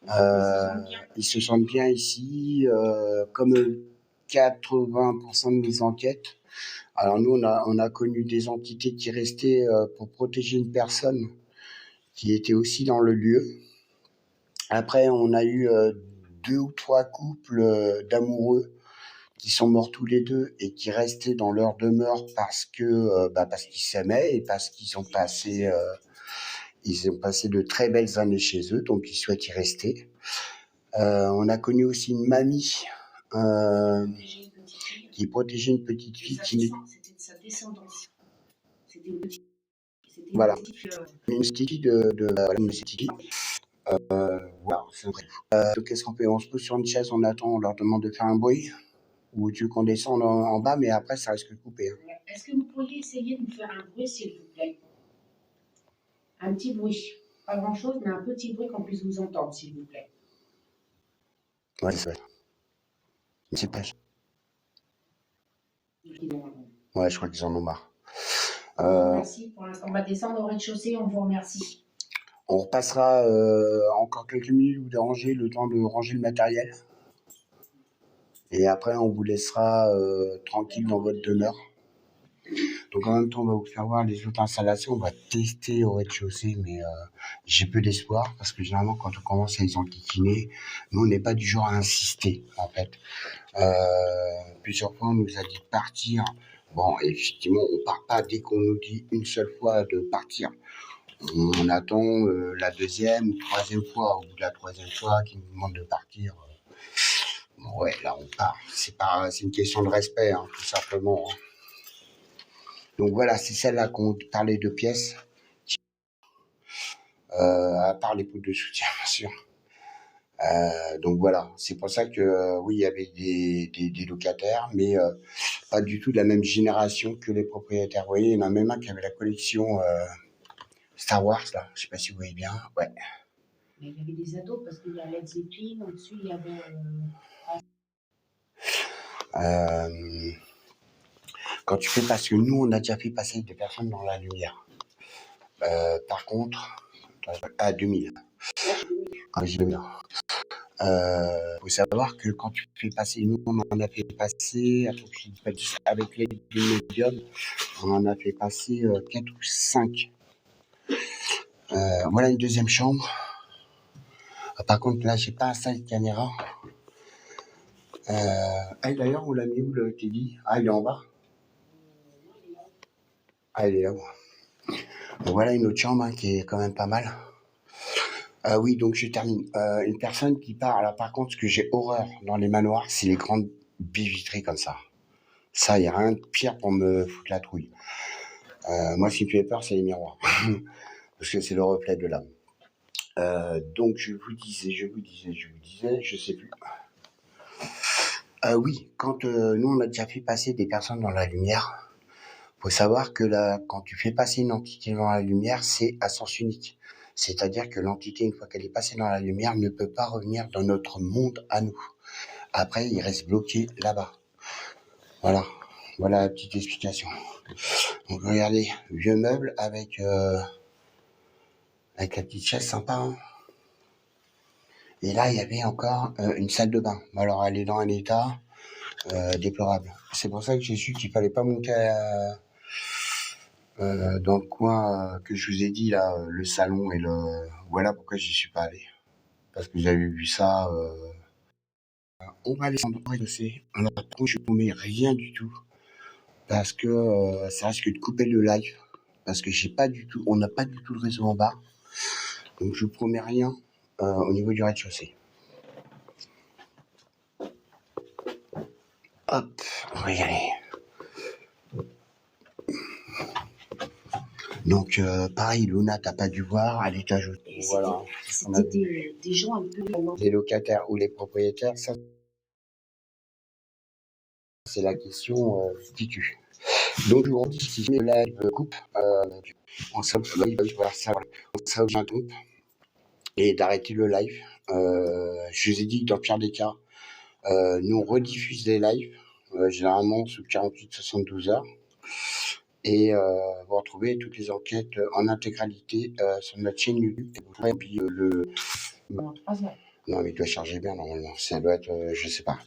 Ils se sentent bien ici. Comme 80% de mes enquêtes. Alors nous, on a connu des entités qui restaient pour protéger une personne qui était aussi dans le lieu. Après, on a eu 2 ou 3 couples d'amoureux qui sont morts tous les deux et qui restaient dans leur demeure parce qu'ils s'aimaient et parce qu'ils ont passé de très belles années chez eux, donc ils souhaitent y rester. On a connu aussi une mamie qui protégeait une petite fille qui... C'était de sa descendance. C'était une petite... Voilà. Une petite fille voilà, c'est vrai. Donc qu'est-ce qu'on fait? On se pose sur une chaise, on attend, on leur demande de faire un bruit. Ou tu veux qu'on descende en bas, mais après ça risque de couper. Hein. Est-ce que vous pourriez essayer de nous faire un bruit, s'il vous plaît? Un petit bruit. Pas grand-chose, mais un petit bruit qu'on puisse vous entendre, s'il vous plaît. Ouais, c'est vrai. C'est pas... Ouais, je crois qu'ils en ont marre. Merci. Pour l'instant, on va descendre au rez-de-chaussée, on vous remercie. On repassera encore quelques minutes, vous dérangez le temps de ranger le matériel. Et après, on vous laissera tranquille dans votre demeure. Donc en même temps, on va vous faire voir les autres installations. On va tester au rez-de-chaussée, mais j'ai peu d'espoir parce que généralement, quand on commence à les enquiquiner, nous, on n'est pas du genre à insister, en fait. Plusieurs fois, on nous a dit de partir. Bon, effectivement, on part pas dès qu'on nous dit une seule fois de partir. On attend la deuxième ou troisième fois. Au bout de la troisième fois, qu'ils nous demandent de partir. Ouais, là, on part. C'est une question de respect, hein, tout simplement. Hein. Donc voilà, c'est celle-là qu'on parlait de pièces. À part les poutres de soutien, bien sûr. Donc voilà, c'est pour ça que oui, il y avait des locataires, mais pas du tout de la même génération que les propriétaires. Vous voyez, il y en a même un qui avait la collection Star Wars, là. Je sais pas si vous voyez bien. Ouais. Mais il y avait des ados, parce qu'il y a Led Zeppelin, au-dessus, il y avait... Quand tu fais, parce que nous, on a déjà fait passer des personnes dans la lumière. Par contre, à 2000. Ah, j'ai 2000. Faut savoir que quand tu fais passer, nous on en a fait passer, attends que je dis pas de bêtises, avec l'aide du médium, on en a fait passer 4 ou 5. Voilà une deuxième chambre. Par contre là j'ai pas installé de caméra. Ah, d'ailleurs on l'a mis où le Teddy? Ah il est en bas. Ah il est là-haut. Donc, voilà une autre chambre hein, qui est quand même pas mal. Oui, donc je termine. Une personne qui part. Alors par contre, ce que j'ai horreur dans les manoirs, c'est les grandes baies vitrées comme ça. Ça, il n'y a rien de pire pour me foutre la trouille. Moi, ce qui me fait peur, c'est les miroirs. Parce que c'est le reflet de l'âme. Donc je vous disais, je sais plus. Oui, quand nous on a déjà fait passer des personnes dans la lumière, faut savoir que là, quand tu fais passer une entité dans la lumière, c'est à sens unique. C'est-à-dire que l'entité, une fois qu'elle est passée dans la lumière, ne peut pas revenir dans notre monde à nous. Après, il reste bloqué là-bas. Voilà. Voilà la petite explication. Donc regardez, vieux meuble avec la petite chaise sympa. Hein. Et là, il y avait encore une salle de bain. Alors, elle est dans un état déplorable. C'est pour ça que j'ai su qu'il fallait pas monter dans le coin que je vous ai dit là, le salon et le. Voilà pourquoi j'y suis pas allé. Parce que j'avais vu ça. On va descendre au rez-de-chaussée. Alors, par contre, je ne promets rien du tout. Parce que ça risque de couper le live. Parce que on n'a pas du tout le réseau en bas. Donc, je vous promets rien au niveau du rez-de-chaussée. Hop, on va y aller. Donc, pareil, Luna, t'as pas dû voir à l'étage. Voilà. C'était des gens un peu... Les locataires ou les propriétaires, ça, c'est la question qui tue. Donc, je vous dis, si le live coupe, on s'oblige un groupe et d'arrêter le live. Je vous ai dit que dans le pire des cas, nous on rediffuse les lives, généralement sous 48-72 heures. Et vous retrouvez toutes les enquêtes en intégralité sur notre chaîne YouTube. Et puis, En 3 heures. non, mais il doit charger bien normalement. Ça doit être, je sais pas.